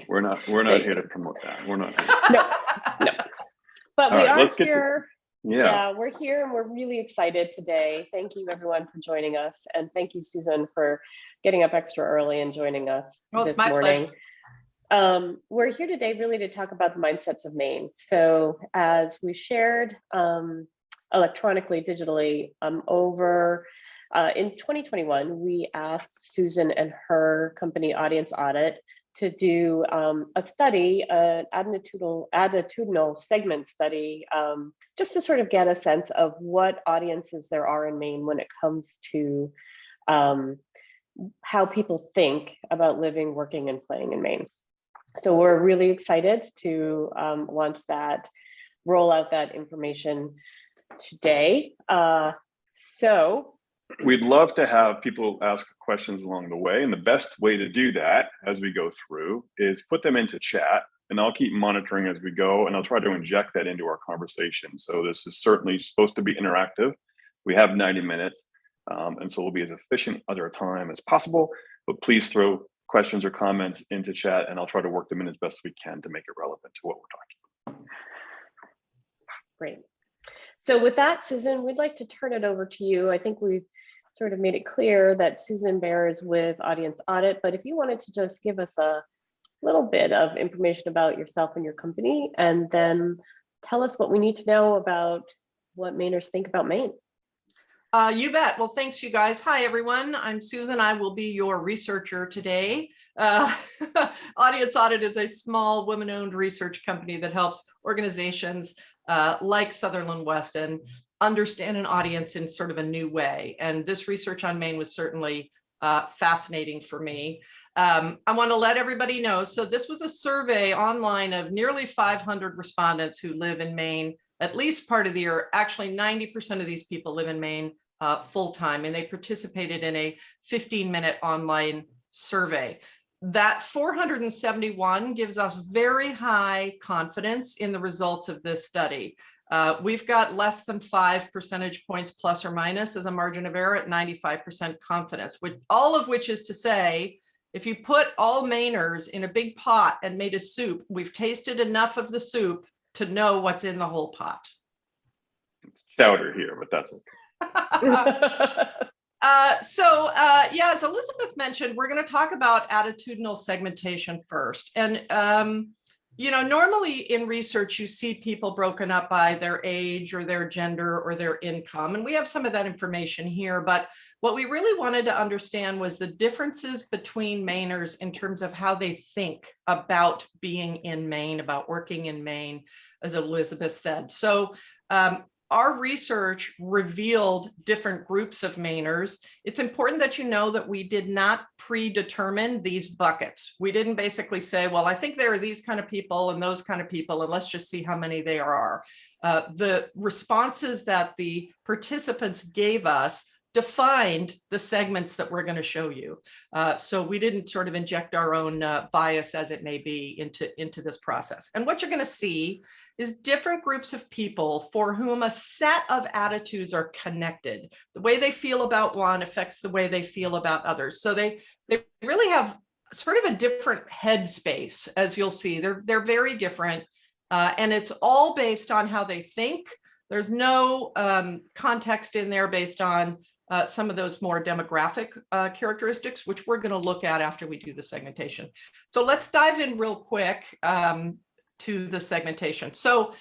We're not here to promote that. We're not here. No. But we are here. Yeah, we're here and we're really excited today. Thank you everyone for joining us. And thank you, Susan, for getting up extra early and joining us this morning. We're here today really to talk about the mindsets of Maine. So as we shared electronically, digitally, over in 2021, we asked Susan and her company AudienceAudit to do a study, an attitudinal segment study, just to sort of get a sense of what audiences there are in Maine when it comes to how people think about living, working, and playing in Maine. So we're really excited to launch that, roll out that information today. So we'd love to have people ask questions along the way. And the best way to do that as we go through is put them into chat, and I'll keep monitoring as we go, and I'll try to inject that into our conversation. So this is certainly supposed to be interactive. We have 90 minutes, and so we'll be as efficient at our time as possible, but please throw questions or comments into chat, and I'll try to work them in as best we can to make it relevant to what we're talking about. Great. So with that, Susan, we'd like to turn it over to you. I think we've sort of made it clear that Susan bears with AudienceAudit, but if you wanted to just give us a little bit of information about yourself and your company, and then tell us what we need to know about what Mainers think about Maine. You bet. Well, thanks, you guys. Hi, everyone. I'm Susan. I will be your researcher today. AudienceAudit is a small women-owned research company that helps organizations like Sutherland Weston understand an audience in sort of a new way. And this research on Maine was certainly fascinating for me. I want to let everybody know, so this was a survey online of nearly 500 respondents who live in Maine at least part of the year. Actually, 90% of these people live in Maine full-time, and they participated in a 15-minute online survey. That 471 gives us very high confidence in the results of this study. We've got less than 5 percentage points plus or minus as a margin of error at 95% confidence, all of which is to say, if you put all Mainers in a big pot and made a soup, we've tasted enough of the soup to know what's in the whole pot. It's chowder here, but that's okay. Yeah, as Elizabeth mentioned, we're going to talk about attitudinal segmentation first. And, you know, normally in research, you see people broken up by their age or their gender or their income. And we have some of that information here. But what we really wanted to understand was the differences between Mainers in terms of how they think about being in Maine, about working in Maine, as Elizabeth said. So our research revealed different groups of Mainers. It's important that you know that we did not predetermine these buckets. We didn't basically say, well, I think there are these kind of people and those kind of people, and let's just see how many there are. The responses that the participants gave us defined the segments that we're going to show you. So we didn't sort of inject our own bias, as it may be, into this process. And what you're going to see is different groups of people for whom a set of attitudes are connected. The way they feel about one affects the way they feel about others. So they really have sort of a different headspace, as you'll see. They're very different, and it's all based on how they think. There's no context in there based on some of those more demographic characteristics, which we're going to look at after we do the segmentation. So let's dive in real quick to the segmentation. So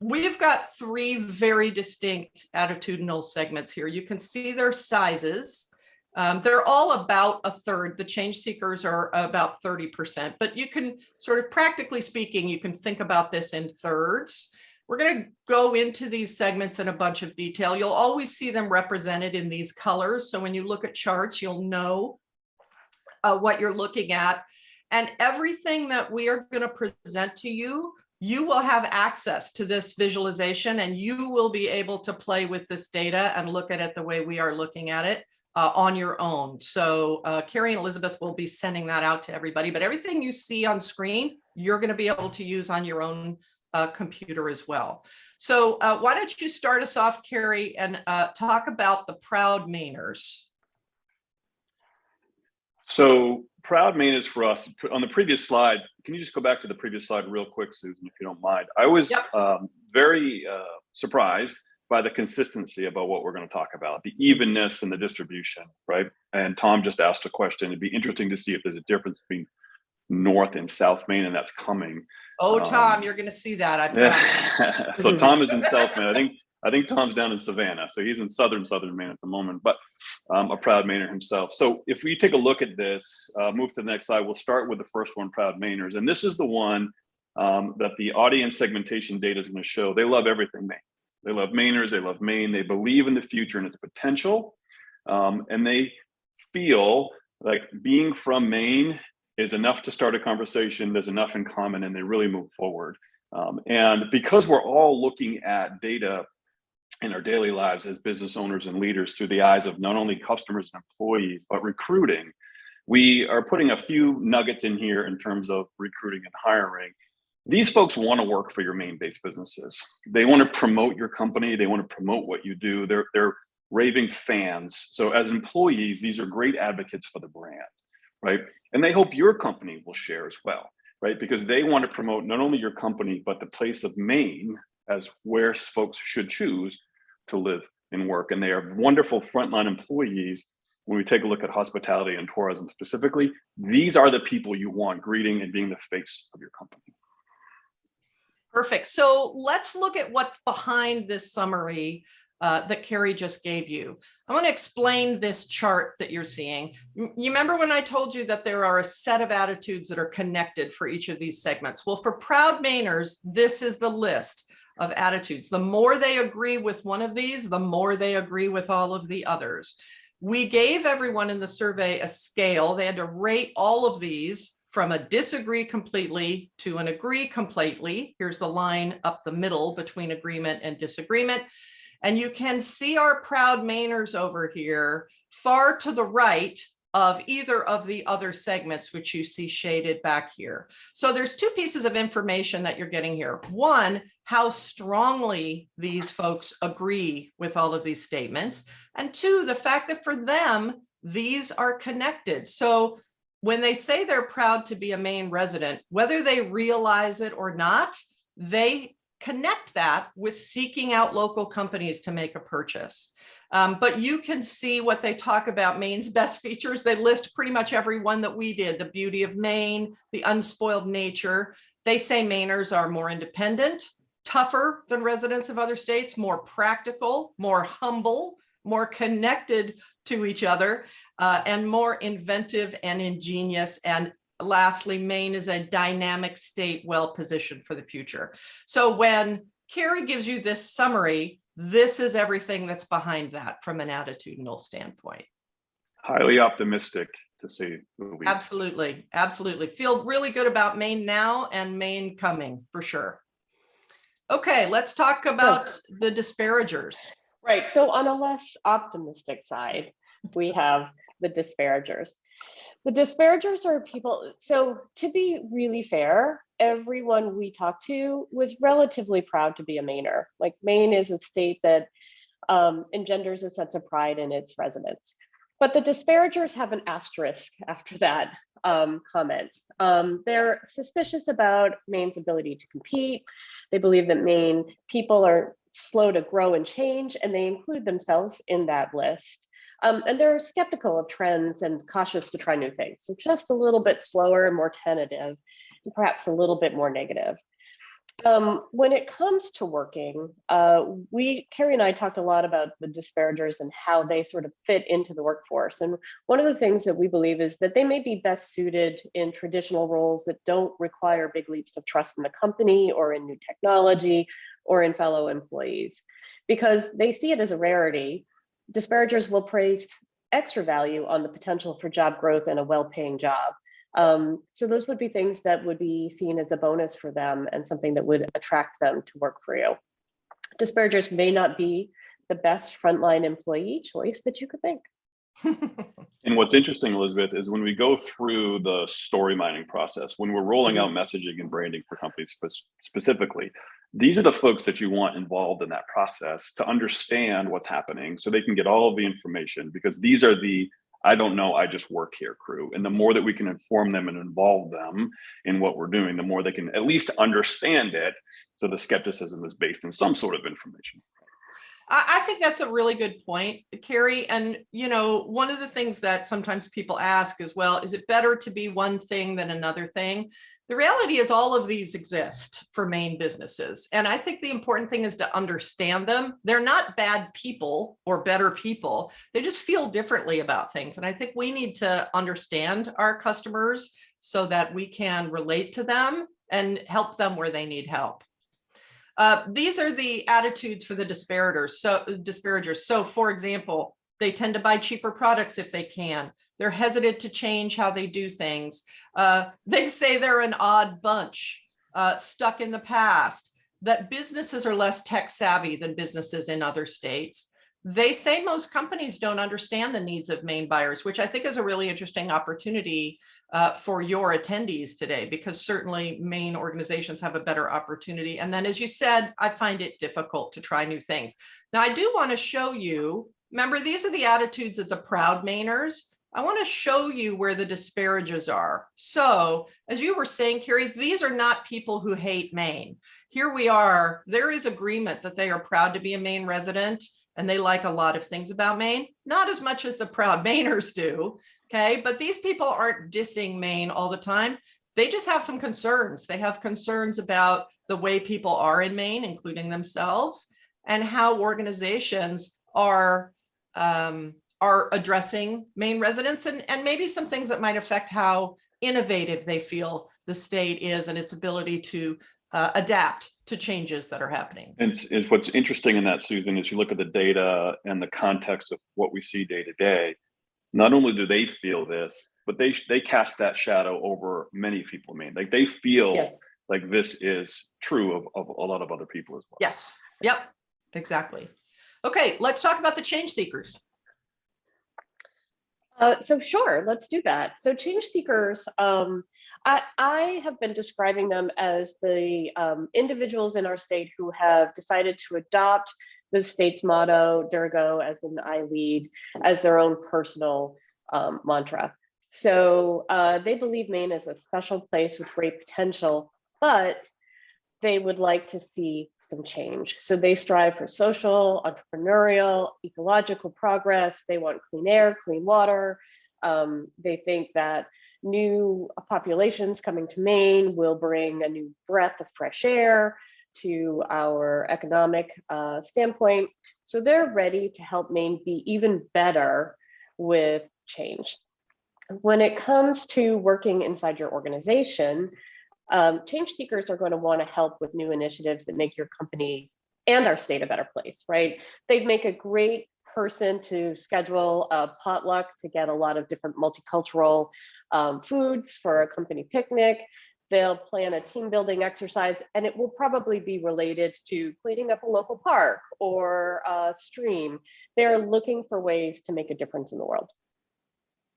we've got 3 very distinct attitudinal segments here. You can see their sizes. They're all about a third. The change seekers are about 30%, but you can sort of, practically speaking, you can think about this in thirds. We're going to go into these segments in a bunch of detail. You'll always see them represented in these colors. So when you look at charts, you'll know what you're looking at. And everything that we are going to present to you, you will have access to this visualization, and you will be able to play with this data and look at it the way we are looking at it on your own. So Carrie and Elizabeth will be sending that out to everybody, but everything you see on screen, you're going to be able to use on your own computer as well. So why don't you start us off, Carrie, and talk about the proud Mainers. So proud Mainers for us, on the previous slide, can you just go back to the previous slide real quick, Susan, if you don't mind? I was very surprised by the consistency about what we're going to talk about, the evenness and the distribution, right? And Tom just asked a question. It'd be interesting to see if there's a difference between North and South Maine, and that's coming. Oh, Tom, you're going to see that. I promise. So Tom is in South Maine. I think Tom's down in Savannah, so he's in southern Maine at the moment, but a proud Mainer himself. So if we take a look at this, move to the next slide, we'll start with the first one, proud Mainers. And this is the one that the audience segmentation data is going to show. They love everything Maine. They love Mainers, they love Maine, they believe in the future and its potential, and they feel like being from Maine is enough to start a conversation, there's enough in common, and they really move forward. And because we're all looking at data in our daily lives as business owners and leaders through the eyes of not only customers and employees, but recruiting, we are putting a few nuggets in here in terms of recruiting and hiring. These folks want to work for your Maine-based businesses. They want to promote your company. They want to promote what you do. They're raving fans. So as employees, these are great advocates for the brand, right? And they hope your company will share as well, right? Because they want to promote not only your company, but the place of Maine as where folks should choose to live and work. And they are wonderful frontline employees. When we take a look at hospitality and tourism specifically, these are the people you want greeting and being the face of your company. Perfect. So let's look at what's behind this summary that Carrie just gave you. I want to explain this chart that you're seeing. You remember when I told you that there are a set of attitudes that are connected for each of these segments? Well, for proud Mainers, this is the list of attitudes. The more they agree with one of these, the more they agree with all of the others. We gave everyone in the survey a scale. They had to rate all of these from a disagree completely to an agree completely. Here's the line up the middle between agreement and disagreement. And you can see our proud Mainers over here far to the right of either of the other segments, which you see shaded back here. So there's two pieces of information that you're getting here. One, how strongly these folks agree with all of these statements. And two, the fact that for them, these are connected. So when they say they're proud to be a Maine resident, whether they realize it or not, they connect that with seeking out local companies to make a purchase. But you can see what they talk about Maine's best features. They list pretty much every one that we did: the beauty of Maine, the unspoiled nature. They say Mainers are more independent, tougher than residents of other states, more practical, more humble, more connected to each other, and more inventive and ingenious. And lastly, Maine is a dynamic state well positioned for the future. So when Carrie gives you this summary, this is everything that's behind that from an attitudinal standpoint. Highly optimistic, to say the least. Absolutely, absolutely. Feel really good about Maine now and Maine coming, for sure. Okay, let's talk about the disparagers. Right, so on a less optimistic side, we have the disparagers. The disparagers are people, so to be really fair, everyone we talked to was relatively proud to be a Mainer. Like, Maine is a state that engenders a sense of pride in its residents. But the disparagers have an asterisk after that comment. They're suspicious about Maine's ability to compete. They believe that Maine people are slow to grow and change, and they include themselves in that list. And they're skeptical of trends and cautious to try new things. So just a little bit slower and more tentative, and perhaps a little bit more negative. When it comes to working, Carrie and I talked a lot about the disparagers and how they sort of fit into the workforce. And one of the things that we believe is that they may be best suited in traditional roles that don't require big leaps of trust in the company or in new technology or in fellow employees, because they see it as a rarity. Disparagers will place extra value on the potential for job growth and a well-paying job. So those would be things that would be seen as a bonus for them and something that would attract them to work for you. Disparagers may not be the best frontline employee choice that you could think. And what's interesting, Elizabeth, is when we go through the story mining process, when we're rolling out messaging and branding for companies specifically, these are the folks that you want involved in that process to understand what's happening so they can get all of the information, because these are the I don't know, I just work here crew. And the more that we can inform them and involve them in what we're doing, the more they can at least understand it. So the skepticism is based in some sort of information. I think that's a really good point, Carrie. And, one of the things that sometimes people ask is, well, is it better to be one thing than another thing? The reality is all of these exist for Maine businesses. And I think the important thing is to understand them. They're not bad people or better people. They just feel differently about things. And I think we need to understand our customers so that we can relate to them and help them where they need help. These are the attitudes for the disparagers. So for example, they tend to buy cheaper products if they can. They're hesitant to change how they do things. They say they're an odd bunch, stuck in the past, that businesses are less tech savvy than businesses in other states. They say most companies don't understand the needs of Maine buyers, which I think is a really interesting opportunity for your attendees today, because certainly Maine organizations have a better opportunity. And then, as you said, I find it difficult to try new things. Now, I do want to show you, remember, these are the attitudes of the proud Mainers. I want to show you where the disparagers are. So, as you were saying, Carrie, these are not people who hate Maine. Here we are. There is agreement that they are proud to be a Maine resident and they like a lot of things about Maine, not as much as the proud Mainers do, okay? But these people aren't dissing Maine all the time. They just have some concerns. They have concerns about the way people are in Maine, including themselves, and how organizations are addressing Maine residents, and maybe some things that might affect how innovative they feel the state is and its ability to adapt to changes that are happening. And it's what's interesting in that, Susan, is you look at the data and the context of what we see day to day. Not only do they feel this, but they cast that shadow over many people in Maine. Like they feel like this is true of a lot of other people as well. Yes. Yep. Exactly. Okay, let's talk about the change seekers. So sure, let's do that. So change seekers, I have been describing them as the individuals in our state who have decided to adopt the state's motto, Durgo, as in I lead, as their own personal mantra. So they believe Maine is a special place with great potential, but they would like to see some change. So they strive for social, entrepreneurial, ecological progress. They want clean air, clean water. They think that new populations coming to Maine will bring a new breath of fresh air to our economic standpoint. So they're ready to help Maine be even better with change. When it comes to working inside your organization, change seekers are going to want to help with new initiatives that make your company and our state a better place, right? They'd make a great person to schedule a potluck to get a lot of different multicultural foods for a company picnic. They'll plan a team building exercise, and it will probably be related to cleaning up a local park or a stream. They're looking for ways to make a difference in the world.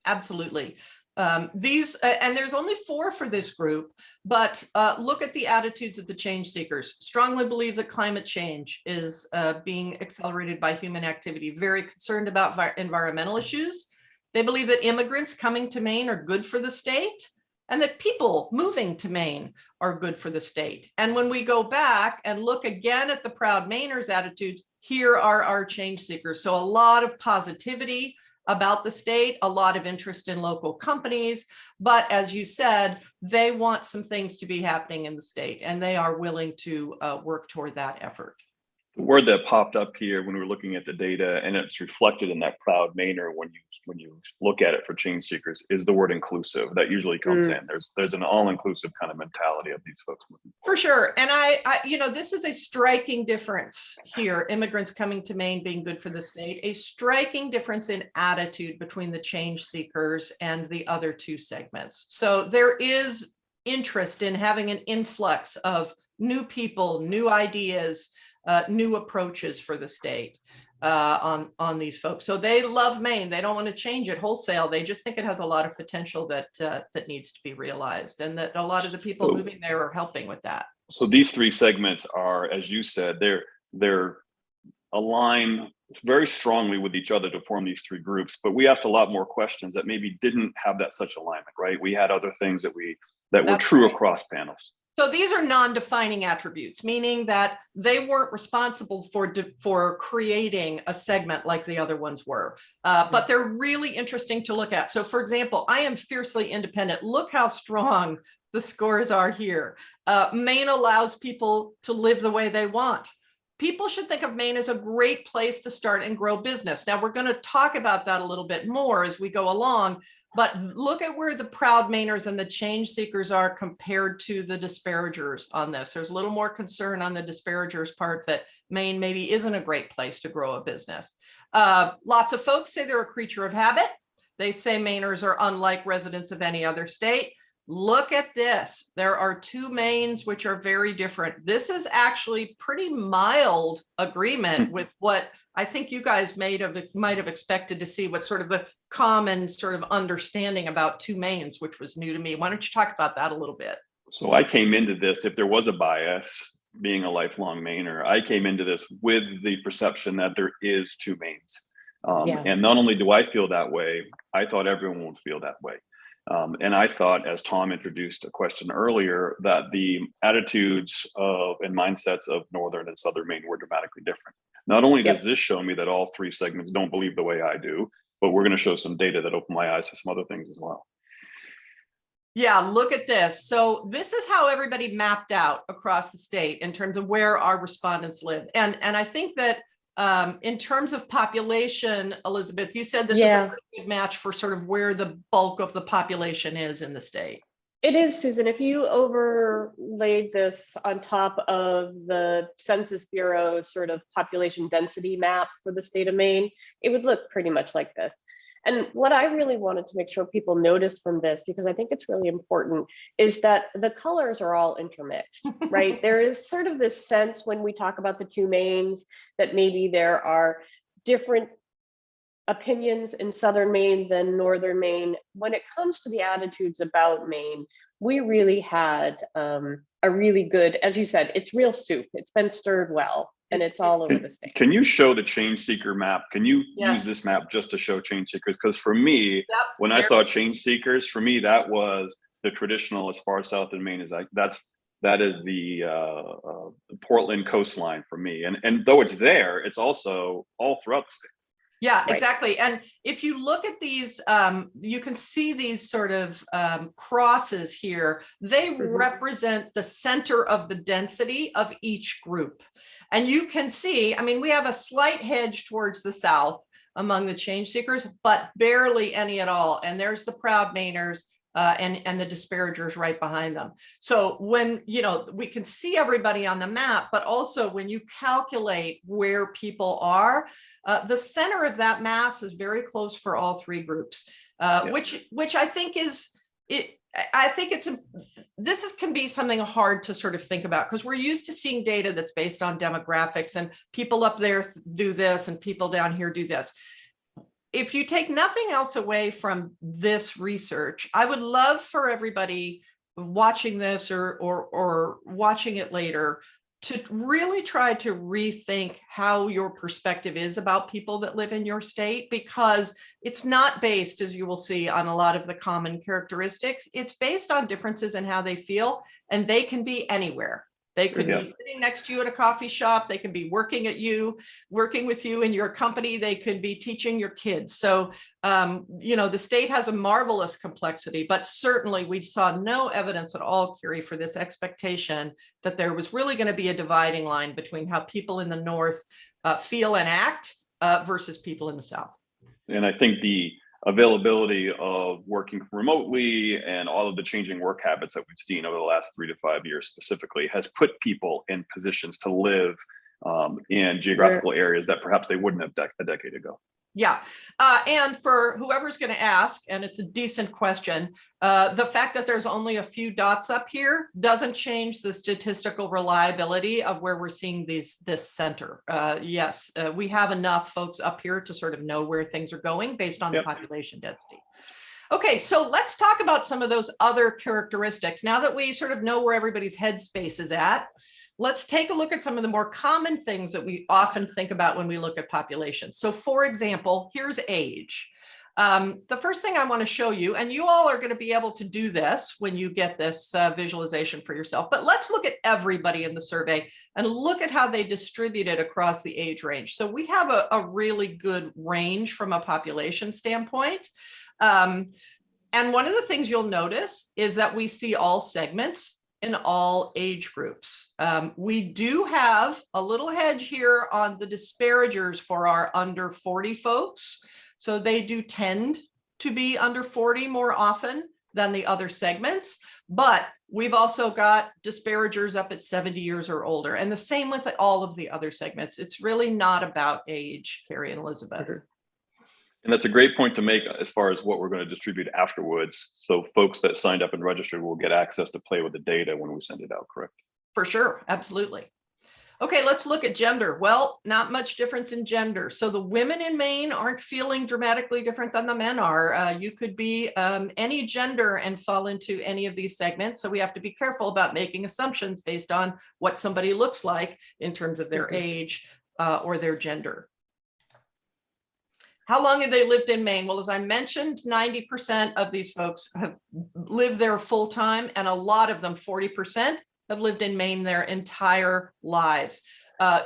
Absolutely. And there's only 4 for this group, but look at the attitudes of the change seekers. Strongly believe that climate change is being accelerated by human activity, very concerned about environmental issues. They believe that immigrants coming to Maine are good for the state, and that people moving to Maine are good for the state. And when we go back and look again at the proud Mainers attitudes, here are our change seekers. So a lot of positivity about the state, a lot of interest in local companies, but as you said, they want some things to be happening in the state, and they are willing to work toward that effort. The word that popped up here when we were looking at the data, and it's reflected in that proud Mainer when you look at it for change seekers, is the word inclusive. That usually comes in. There's an all-inclusive kind of mentality of these folks moving forward. For sure. And I this is a striking difference here, immigrants coming to Maine being good for the state, a striking difference in attitude between the change seekers and the other 2 segments. So there is interest in having an influx of new people, new ideas, new approaches for the state on these folks. So they love Maine. They don't want to change it wholesale. They just think it has a lot of potential that needs to be realized, and that a lot of the people moving there are helping with that. So these 3 segments are, as you said, they're align very strongly with each other to form these 3 groups, but we asked a lot more questions that maybe didn't have that such alignment, right? We had other things that were true across panels. So these are non-defining attributes, meaning that they weren't responsible for creating a segment like the other ones were, but they're really interesting to look at. So for example, I am fiercely independent. Look how strong the scores are here. Maine allows people to live the way they want. People should think of Maine as a great place to start and grow business. Now we're going to talk about that a little bit more as we go along, but look at where the proud Mainers and the change seekers are compared to the disparagers on this. There's a little more concern on the disparagers part that Maine maybe isn't a great place to grow a business. Lots of folks say they're a creature of habit. They say Mainers are unlike residents of any other state. Look at this. There are 2 Maines which are very different. This is actually pretty mild agreement with what I think you guys might have expected to see, what sort of the common sort of understanding about 2 Maines, which was new to me. Why don't you talk about that a little bit? So I came into this, if there was a bias, being a lifelong Mainer, I came into this with the perception that there is 2 Maines. And not only do I feel that way, I thought everyone would feel that way. And I thought, as Tom introduced a question earlier, that the attitudes and mindsets of Northern and Southern Maine were dramatically different. Not only does this show me that all 3 segments don't believe the way I do, but we're going to show some data that open my eyes to some other things as well. Yeah, look at this. So this is how everybody mapped out across the state in terms of where our respondents live. And I think that in terms of population, Elizabeth, you said this is a pretty good match for sort of where the bulk of the population is in the state. It is, Susan. If you overlaid this on top of the Census Bureau's sort of population density map for the state of Maine, it would look pretty much like this. And what I really wanted to make sure people notice from this, because I think it's really important, is that the colors are all intermixed, right? There is sort of this sense when we talk about the 2 Maines that maybe there are different opinions in Southern Maine than Northern Maine. When it comes to the attitudes about Maine, we really had a really good, as you said, it's real soup. It's been stirred well. And it's all over the state. Can you show the change seeker map? Can you use this map just to show change seekers? Because for me, when I saw change seekers, for me, that was the traditional as far south in Maine as that is the Portland coastline for me. And though it's there, it's also all throughout the state. Yeah, exactly. And if you look at these, you can see these sort of crosses here. They represent the center of the density of each group. And you can see, I mean, we have a slight hedge towards the south among the change seekers, but barely any at all. And there's the proud Mainers and the disparagers right behind them. So when, you know, we can see everybody on the map, but also when you calculate where people are, the center of that mass is very close for all 3 groups, which I think is it. I think this can be something hard to sort of think about because we're used to seeing data that's based on demographics and people up there do this and people down here do this. If you take nothing else away from this research, I would love for everybody watching this or watching it later to really try to rethink how your perspective is about people that live in your state, because it's not based, as you will see, on a lot of the common characteristics. It's based on differences in how they feel, and they can be anywhere. They could be sitting next to you at a coffee shop. They can be working with you in your company. They could be teaching your kids. So, you know, the state has a marvelous complexity, but certainly we saw no evidence at all, Kiri, for this expectation that there was really going to be a dividing line between how people in the North feel and act versus people in the South. And I think the availability of working remotely and all of the changing work habits that we've seen over the last 3 to 5 years specifically has put people in positions to live in geographical areas that perhaps they wouldn't have a decade ago. Yeah. And for whoever's going to ask, and it's a decent question, the fact that there's only a few dots up here doesn't change the statistical reliability of where we're seeing this center. Yes, we have enough folks up here to sort of know where things are going based on the population density. Okay, so let's talk about some of those other characteristics. Now that we sort of know where everybody's headspace is at, let's take a look at some of the more common things that we often think about when we look at populations. So for example, here's age. The first thing I want to show you, and you all are going to be able to do this when you get this visualization for yourself, but let's look at everybody in the survey and look at how they distributed across the age range. So we have a really good range from a population standpoint. And one of the things you'll notice is that we see all segments in all age groups. We do have a little hedge here on the disparagers for our under 40 folks. So they do tend to be under 40 more often than the other segments, but we've also got disparagers up at 70 years or older, and the same with all of the other segments. It's really not about age, Carrie and Elizabeth. And that's a great point to make as far as what we're going to distribute afterwards. So folks that signed up and registered will get access to play with the data when we send it out, correct? For sure, absolutely. Okay, let's look at gender. Well, not much difference in gender. So the women in Maine aren't feeling dramatically different than the men are. You could be any gender and fall into any of these segments. So we have to be careful about making assumptions based on what somebody looks like in terms of their age or their gender. How long have they lived in Maine? Well, as I mentioned, 90% of these folks have lived there full time, and a lot of them, 40%, have lived in Maine their entire lives.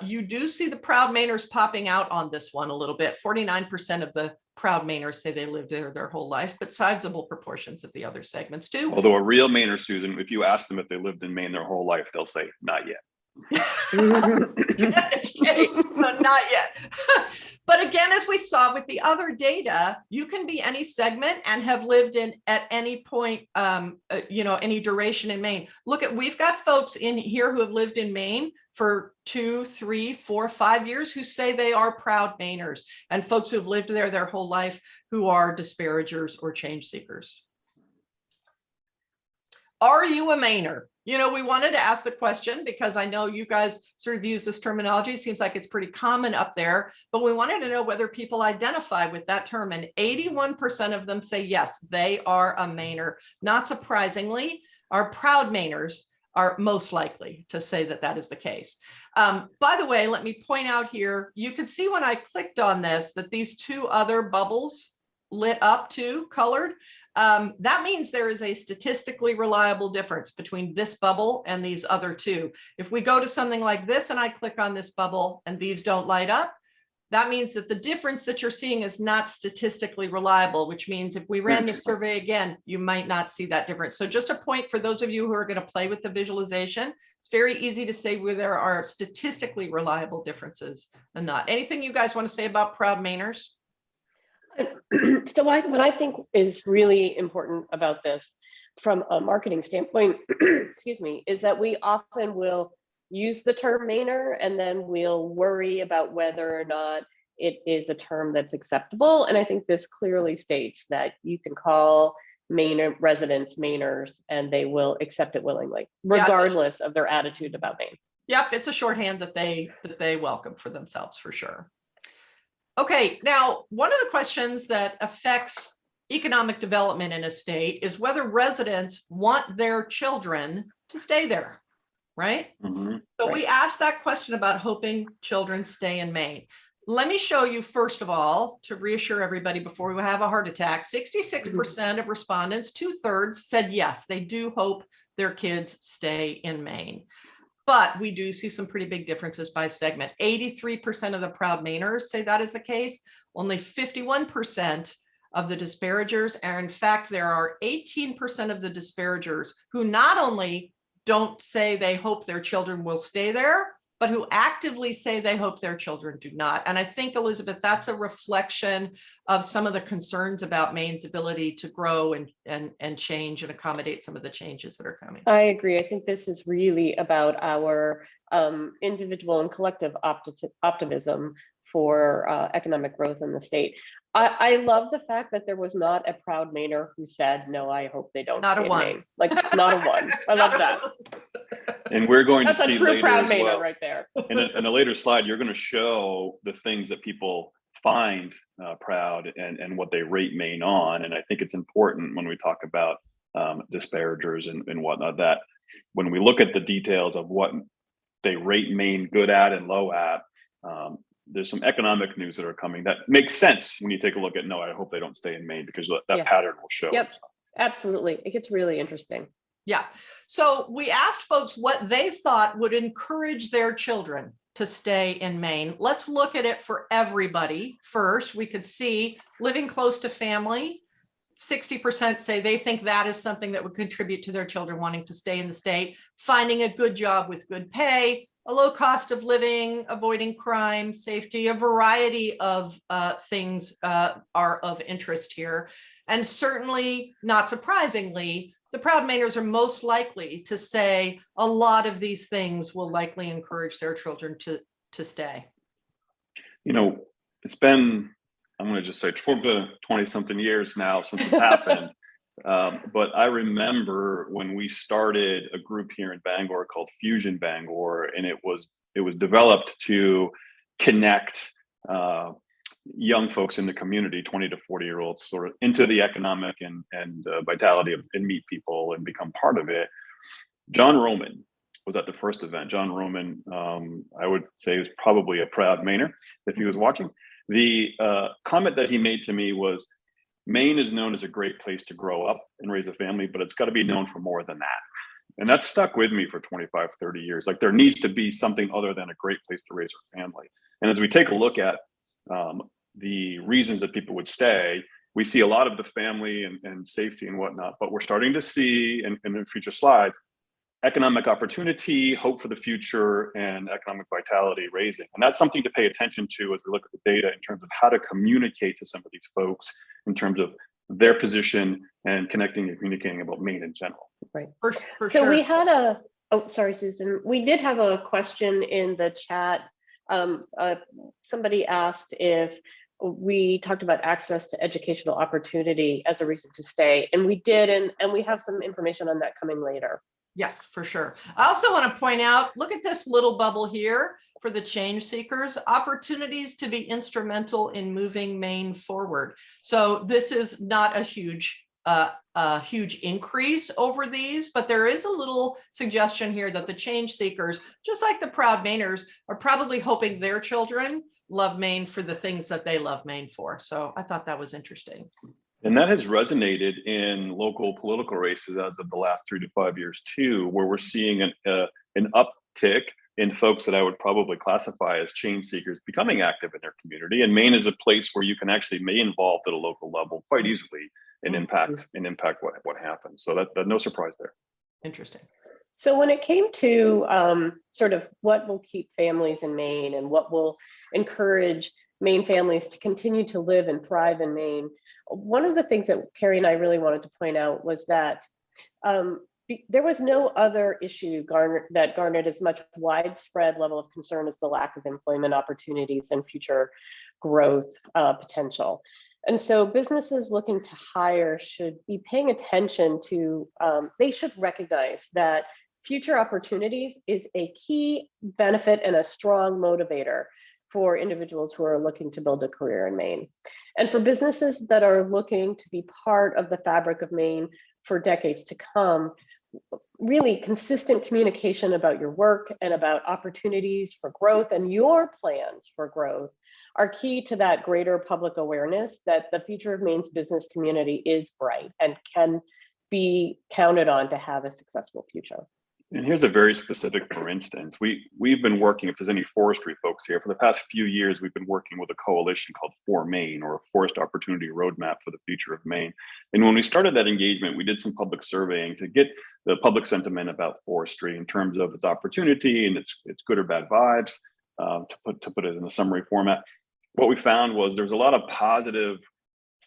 You do see the proud Mainers popping out on this one a little bit. 49% of the proud Mainers say they lived there their whole life, but sizable proportions of the other segments too. Although a real Mainer, Susan, if you ask them if they lived in Maine their whole life, they'll say, not yet. Okay, so not yet. But again, as we saw with the other data, you can be any segment and have lived in at any point, any duration in Maine. Look at, we've got folks in here who have lived in Maine for 2, 3, 4, 5 years who say they are proud Mainers, and folks who've lived there their whole life who are disparagers or change seekers. Are you a Mainer? You know, we wanted to ask the question because I know you guys sort of use this terminology. It seems like it's pretty common up there, but we wanted to know whether people identify with that term, and 81% of them say yes, they are a Mainer. Not surprisingly, our proud Mainers are most likely to say that that is the case. By the way, let me point out here, you can see when I clicked on this that these two other bubbles lit up too, colored. That means there is a statistically reliable difference between this bubble and these other two. If we go to something like this and I click on this bubble and these don't light up, that means that the difference that you're seeing is not statistically reliable, which means if we ran the survey again, you might not see that difference. So just a point for those of you who are going to play with the visualization, it's very easy to say where there are statistically reliable differences and not. Anything you guys want to say about proud Mainers? So what I think is really important about this from a marketing standpoint, excuse me, is that we often will use the term Mainer and then we'll worry about whether or not it is a term that's acceptable. And I think this clearly states that you can call Maine residents Mainers and they will accept it willingly, regardless of their attitude about Maine. Yep, it's a shorthand that they welcome for themselves for sure. Okay, now, one of the questions that affects economic development in a state is whether residents want their children to stay there, right? Mm-hmm. So we asked that question about hoping children stay in Maine. Let me show you, first of all, to reassure everybody before we have a heart attack, 66% of respondents, 2/3, said yes, they do hope their kids stay in Maine. But we do see some pretty big differences by segment. 83% of the proud Mainers say that is the case. Only 51% of the disparagers, and in fact, there are 18% of the disparagers who not only don't say they hope their children will stay there, but who actively say they hope their children do not. And I think, Elizabeth, that's a reflection of some of the concerns about Maine's ability to grow and change and accommodate some of the changes that are coming. I agree. I think this is really about our individual and collective optimism for economic growth in the state. I love the fact that there was not a proud Mainer who said, no, I hope they don't Not stay a one. in Maine. Like, not a one. I love that. And we're going That's to see a true later proud as Mainer well. right there. In a later slide, you're going to show the things that people find proud and what they rate Maine on. And I think it's important when we talk about disparagers and whatnot, that when we look at the details of what they rate Maine good at and low at. There's some economic news that are coming that makes sense when you take a look at, no, I hope they don't stay in Maine, because that Yes. pattern will show. Yep, itself. absolutely. It gets really interesting. Yeah. So we asked folks what they thought would encourage their children to stay in Maine. Let's look at it for everybody first. We could see living close to family. 60% say they think that is something that would contribute to their children wanting to stay in the state. Finding a good job with good pay, a low cost of living, avoiding crime, safety, a variety of things are of interest here. And certainly, not surprisingly, the proud Mainers are most likely to say a lot of these things will likely encourage their children to stay. You know, it's been, I'm going to just say 20-something years now since it happened. But I remember when we started a group here in Bangor called Fusion Bangor, and it was developed to connect young folks in the community, 20 to 40-year-olds, sort of into the economic and vitality of, and meet people and become part of it. John Roman was at the first event. John Roman, I would say, is probably a proud Mainer if he was watching. The comment that he made to me was, Maine is known as a great place to grow up and raise a family, but it's got to be known for more than that. And that stuck with me for 25, 30 years. Like, there needs to be something other than a great place to raise a family. And as we take a look at the reasons that people would stay, we see a lot of the family and safety and whatnot, but we're starting to see in the future slides, economic opportunity, hope for the future, and economic vitality raising. And that's something to pay attention to as we look at the data in terms of how to communicate to some of these folks in terms of their position and connecting and communicating about Maine in general. Right. For so sure. We had a, oh, sorry, Susan. We did have a question in the chat. Somebody asked if we talked about access to educational opportunity as a reason to stay. And we did, and we have some information on that coming later. Yes, for sure. I also want to point out, look at this little bubble here for the change seekers, opportunities to be instrumental in moving Maine forward. So this is not a huge increase over these, but there is a little suggestion here that the change seekers, just like the proud Mainers, are probably hoping their children love Maine for the things that they love Maine for. So I thought that was interesting. And that has resonated in local political races as of the last 3 to 5 years too, where we're seeing an uptick in folks that I would probably classify as change seekers becoming active in their community. And Maine is a place where you can actually be involved at a local level quite easily and impact what happens. So that no surprise there. Interesting. So when it came to sort of what will keep families in Maine and what will encourage Maine families to continue to live and thrive in Maine, one of the things that Carrie and I really wanted to point out was that there was no other issue that garnered as much widespread level of concern as the lack of employment opportunities and future growth potential. And so businesses looking to hire should be paying attention to, they should recognize that future opportunities is a key benefit and a strong motivator for individuals who are looking to build a career in Maine. And for businesses that are looking to be part of the fabric of Maine for decades to come, really consistent communication about your work and about opportunities for growth and your plans for growth are key to that greater public awareness that the future of Maine's business community is bright and can be counted on to have a successful future. And here's a very specific, for instance, we've been working, if there's any forestry folks here, for the past few years, we've been working with a coalition called For Maine, or a Forest Opportunity Roadmap for the Future of Maine. And when we started that engagement, we did some public surveying to get the public sentiment about forestry in terms of its opportunity and its good or bad vibes, to put it in a summary format. What we found was there was a lot of positive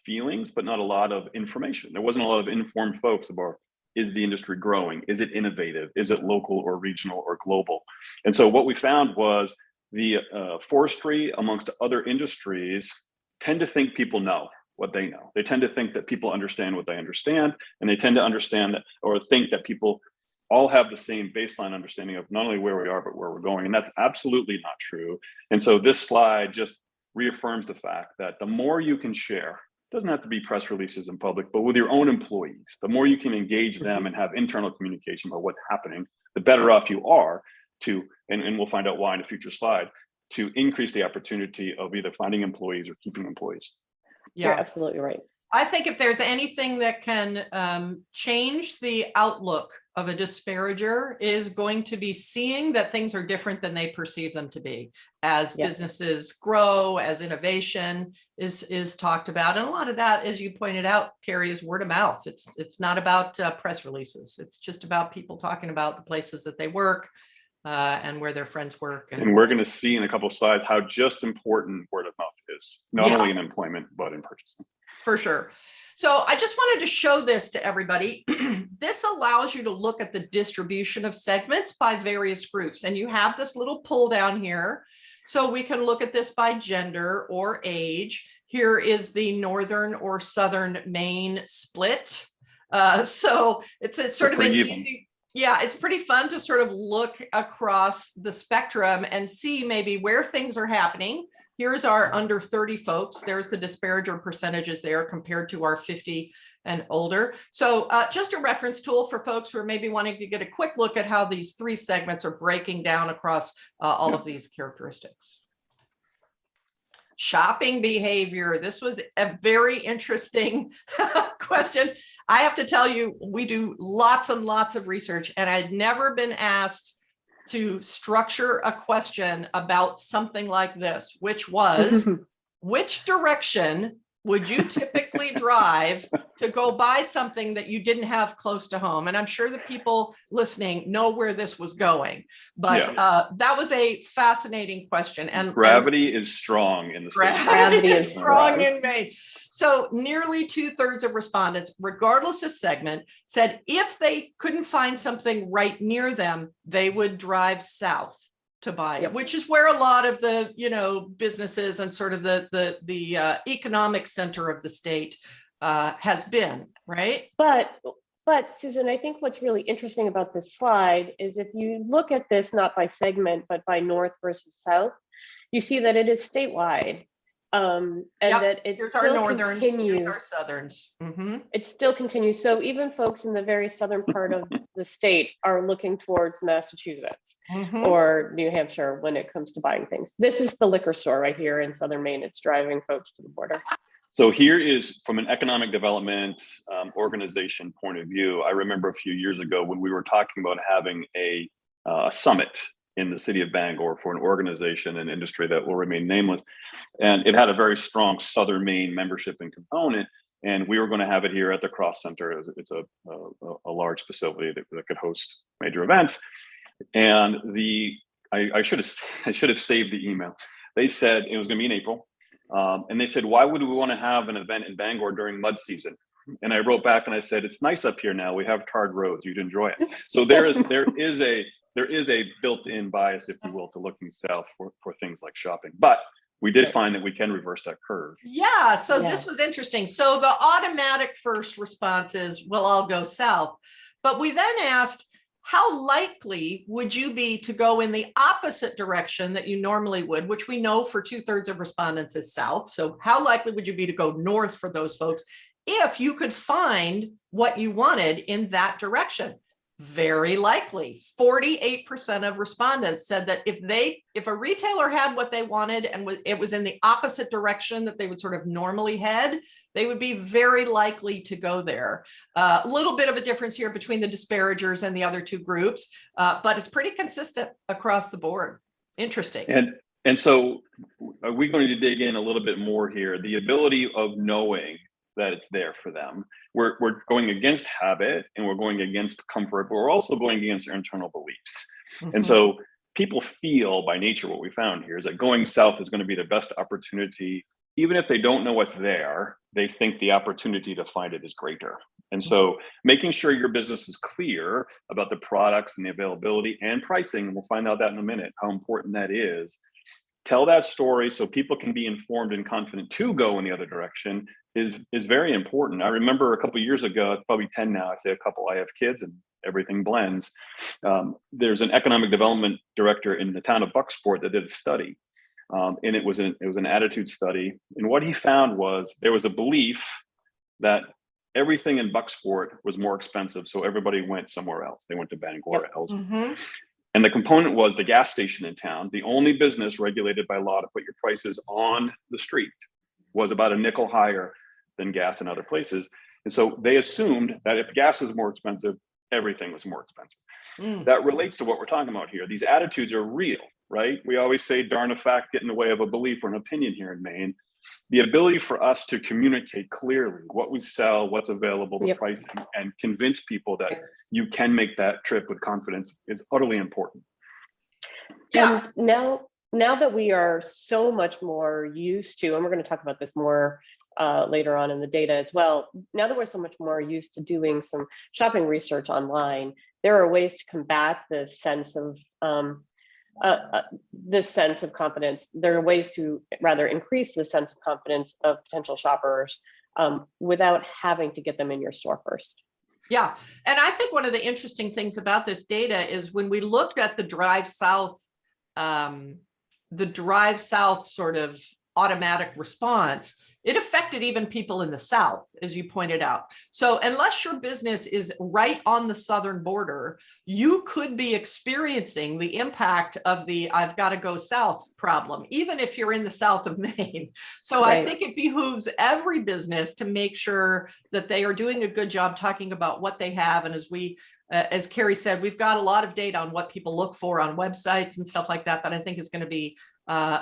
feelings, but not a lot of information. There wasn't a lot of informed folks about, is the industry growing? Is it innovative? Is it local or regional or global? And so what we found was the forestry amongst other industries tend to think people know what they know. They tend to think that people understand what they understand, and they tend to understand that, or think that people all have the same baseline understanding of not only where we are, but where we're going. And that's absolutely not true. And so this slide just reaffirms the fact that the more you can share, doesn't have to be press releases in public, but with your own employees, the more you can engage them and have internal communication about what's happening, the better off you are to and we'll find out why in a future slide, to increase the opportunity of either finding employees or keeping employees. You're absolutely right. I think if there's anything that can change the outlook of a disparager is going to be seeing that things are different than they perceive them to be as businesses grow, as innovation is talked about. And a lot of that, as you pointed out, Carrie, is word of mouth. It's not about press releases. It's just about people talking about the places that they work and where their friends work. And we're going to see in a couple of slides how just important word of mouth is, not only in employment, but in purchasing. For sure. So I just wanted to show this to everybody. This allows you to look at the distribution of segments by various groups. And you have this little pull down here. So we can look at this by gender or age. Here is the northern or southern Maine split. So it's sort of an easy, it's pretty fun to sort of look across the spectrum and see maybe where things are happening. Here's our under 30 folks. There's the disparager percentages there compared to our 50 and older. So just a reference tool for folks who are maybe wanting to get a quick look at how these three segments are breaking down across all of these characteristics. Shopping behavior. This was a very interesting question. I have to tell you, we do lots and lots of research, and I'd never been asked to structure a question about something like this, which was, which direction would you typically drive to go buy something that you didn't have close to home? And I'm sure the people listening know where this was going, but that was a fascinating question. And gravity is strong in the state. Gravity is strong in Maine. So nearly 2/3 of respondents, regardless of segment, said if they couldn't find something right near them, they would drive south to buy it, which is where a lot of the, businesses and sort of the economic center of the state has been, right? But Susan, I think what's really interesting about this slide is if you look at this not by segment, but by north versus south, you see that it is statewide. And that it here's still our northerns, continues. here's our southerns. It still continues. So even folks in the very southern part of the state are looking towards Massachusetts or New Hampshire when it comes to buying things. This is the liquor store right here in southern Maine. It's driving folks to the border. So here is from an economic development organization point of view. I remember a few years ago when we were talking about having a summit in the city of Bangor for an organization and industry that will remain nameless. And it had a very strong Southern Maine membership and component. And we were going to have it here at the Cross Center. It's a large facility that could host major events. And I should have saved the email. They said it was going to be in April. And they said, why would we want to have an event in Bangor during mud season? And I wrote back and I said, it's nice up here now. We have tarred roads. You'd enjoy it. So there is a built-in bias, if you will, to looking south for things like shopping. But we did find that we can reverse that curve. Yeah, so this was interesting. So the automatic first response is, well, I'll go south. But we then asked, how likely would you be to go in the opposite direction that you normally would, which we know for 2/3 of respondents is south. So how likely would you be to go north for those folks if you could find what you wanted in that direction? Very likely. 48% of respondents said that if a retailer had what they wanted and it was in the opposite direction that they would sort of normally head, they would be very likely to go there. A little bit of a difference here between the disparagers and the other two groups, but it's pretty consistent across the board. Interesting. And so are we going to dig in a little bit more here? The ability of knowing that it's there for them. We're going against habit and we're going against comfort, but we're also going against our internal beliefs. And so people feel by nature, what we found here is that going south is going to be the best opportunity. Even if they don't know what's there, they think the opportunity to find it is greater. And so making sure your business is clear about the products and the availability and pricing, and we'll find out that in a minute, how important that is. Tell that story so people can be informed and confident to go in the other direction is very important. I remember a couple of years ago, probably 10 now, I say a couple, I have kids and everything blends. There's an economic development director in the town of Bucksport that did a study. And it was an attitude study. And what he found was there was a belief that everything in Bucksport was more expensive. So everybody went somewhere else. They went to Bangor, elsewhere. And the component was the gas station in town, the only business regulated by law to put your prices on the street, was about a nickel higher than gas in other places. And so they assumed that if gas was more expensive, everything was more expensive. That relates to what we're talking about here. These attitudes are real, right? We always say, darn a fact get in the way of a belief or an opinion here in Maine. The ability for us to communicate clearly what we sell, what's available, the pricing, and convince people that you can make that trip with confidence is utterly important. Yeah. And now that we are so much more used to, and we're going to talk about this more later on in the data as well, now that we're so much more used to doing some shopping research online, there are ways to combat this sense of confidence. There are ways to rather increase the sense of confidence of potential shoppers without having to get them in your store first. Yeah, and I think one of the interesting things about this data is when we looked at the drive south sort of automatic response, it affected even people in the South, as you pointed out. So unless your business is right on the southern border, you could be experiencing the impact of the I've got to go south problem, even if you're in the south of Maine. So I think it behooves every business to make sure that they are doing a good job talking about what they have. And as Carrie said, we've got a lot of data on what people look for on websites and stuff like that I think is going to be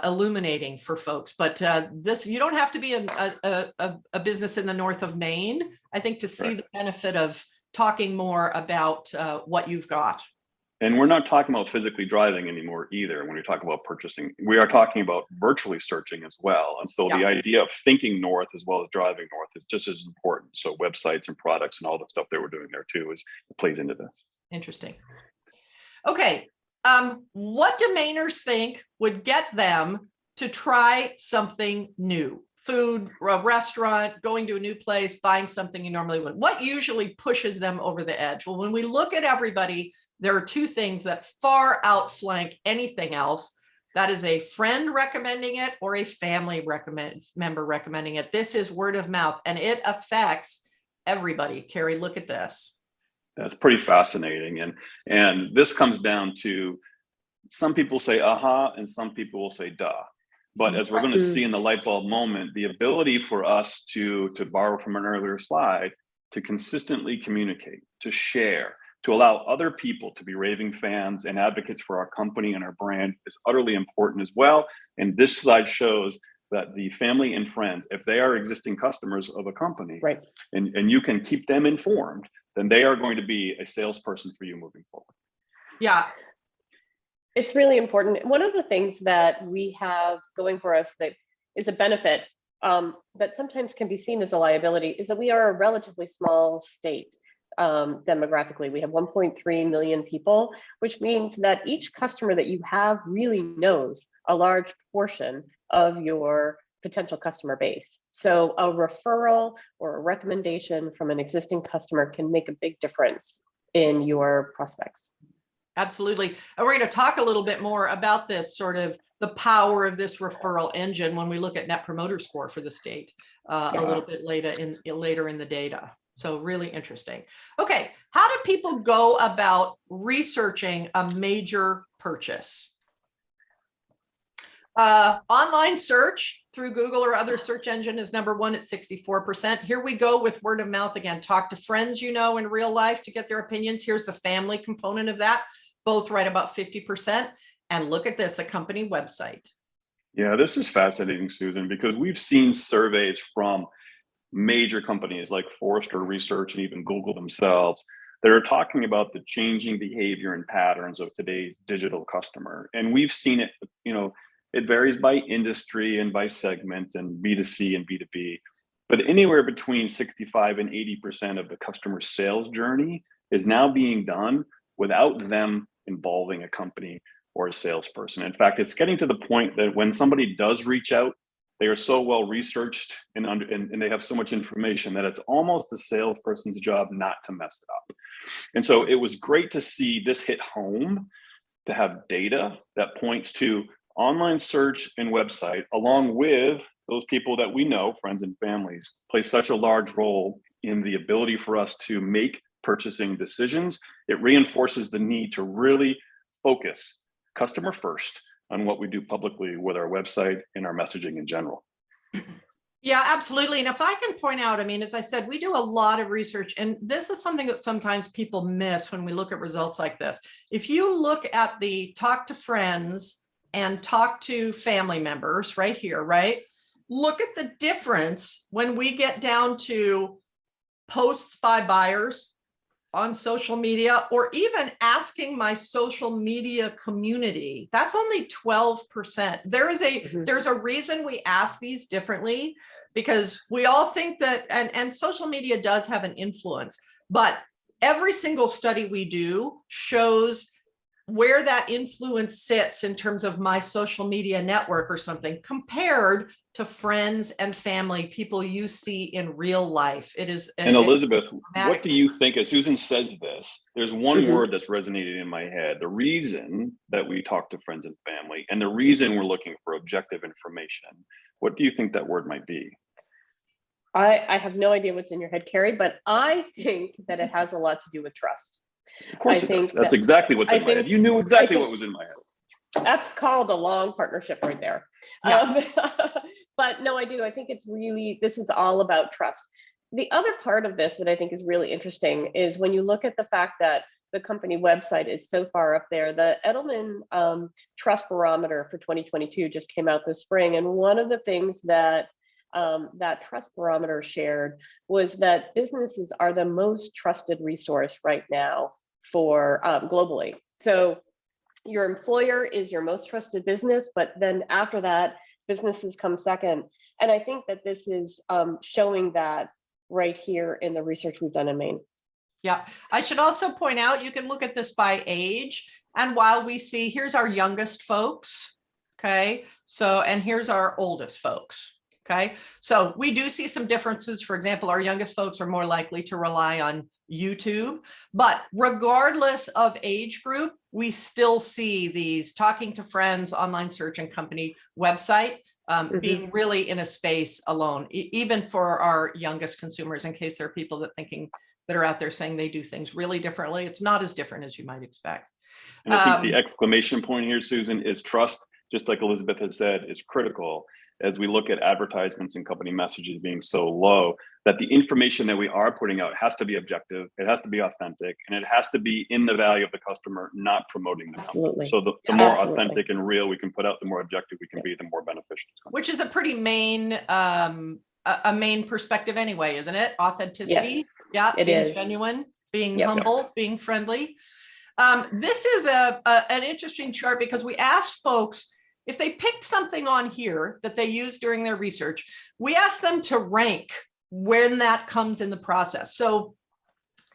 illuminating for folks. But you don't have to be a business in the north of Maine, I think, to see the benefit of talking more about what you've got. And we're not talking about physically driving anymore either when we talk about purchasing. We are talking about virtually searching as well. And so the idea of thinking north as well as driving north is just as important. So websites and products and all the stuff they were doing there too plays into this. Interesting. Okay. What do Mainers think would get them to try something new? Food, a restaurant, going to a new place, buying something you normally wouldn't. What usually pushes them over the edge? Well, when we look at everybody, there are two things that far outflank anything else. That is a friend recommending it or a family member recommending it. This is word of mouth, and it affects everybody. Carrie, look at this. That's pretty fascinating. And this comes down to some people say, aha, and some people will say, duh. But as we're going to see in the light bulb moment, the ability for us to borrow from an earlier slide, to consistently communicate, to share, to allow other people to be raving fans and advocates for our company and our brand is utterly important as well. And this slide shows that the family and friends, if they are existing customers of a company, and you can keep them informed, then they are going to be a salesperson for you moving forward. Yeah. It's really important. One of the things that we have going for us that is a benefit, but sometimes can be seen as a liability, is that we are a relatively small state demographically. We have 1.3 million people, which means that each customer that you have really knows a large portion of your potential customer base. So a referral or a recommendation from an existing customer can make a big difference in your prospects. Absolutely. And we're going to talk a little bit more about this, sort of the power of this referral engine when we look at Net Promoter Score for the state a little bit later in the data. So really interesting. Okay. How do people go about researching a major purchase? Online search through Google or other search engine is number one at 64%. Here we go with word of mouth again. Talk to friends you know in real life to get their opinions. Here's the family component of that, both right about 50%. And look at this, the company website. Yeah, this is fascinating, Susan, because we've seen surveys from major companies like Forrester Research and even Google themselves that are talking about the changing behavior and patterns of today's digital customer. And we've seen it, it varies by industry and by segment and B2C and B2B, but anywhere between 65 and 80% of the customer sales journey is now being done without them involving a company or a salesperson. In fact, it's getting to the point that when somebody does reach out, they are so well researched and they have so much information that it's almost the salesperson's job not to mess it up. And so it was great to see this hit home, to have data that points to online search and website, along with those people that we know, friends and families, play such a large role in the ability for us to make purchasing decisions. It reinforces the need to really focus customer first on what we do publicly with our website and our messaging in general. Yeah, absolutely. And if I can point out, I mean, as I said, we do a lot of research, and this is something that sometimes people miss when we look at results like this. If you look at the talk to friends and talk to family members right here, right? Look at the difference when we get down to posts by buyers on social media, or even asking my social media community. That's only 12%. There's a reason we ask these differently, because we all think that, and social media does have an influence, but every single study we do shows where that influence sits in terms of my social media network or something compared to friends and family, people you see in real life. It is. And Elizabeth, what do you think, as Susan says this, there's one word that's resonated in my head. The reason that we talk to friends and family, and the reason we're looking for objective information, what do you think that word might be? I have no idea what's in your head, Carrie, but I think that it has a lot to do with trust. Of course it does. That's exactly what's in my head. You knew exactly what was in my head. That's called a long partnership right there. Yeah. But no, I do. I think it's really, this is all about trust. The other part of this that I think is really interesting is when you look at the fact that the company website is so far up there. The Edelman Trust Barometer for 2022 just came out this spring. And one of the things that that Trust Barometer shared was that businesses are the most trusted resource right now for globally. So your employer is your most trusted business, but then after that, businesses come second. And I think that this is showing that right here in the research we've done in Maine. Yeah, I should also point out, you can look at this by age. And while we see, here's our youngest folks, okay? So, and here's our oldest folks. Okay, so we do see some differences. For example, our youngest folks are more likely to rely on YouTube, but regardless of age group, we still see these talking to friends, online search, and company website being really in a space alone, even for our youngest consumers, in case there are people that are out there saying they do things really differently. It's not as different as you might expect. And I think the exclamation point here, Susan, is trust, just like Elizabeth has said, is critical. As we look at advertisements and company messages being so low, that the information that we are putting out has to be objective, it has to be authentic, and it has to be in the value of the customer, not promoting them. Absolutely. So the more authentic and real we can put out, the more objective we can be, the more beneficial. Which is a pretty main perspective anyway, isn't it? Authenticity. Yes, yeah, being genuine, being humble, being friendly. This is an interesting chart because we asked folks, if they picked something on here that they used during their research, we asked them to rank when that comes in the process. So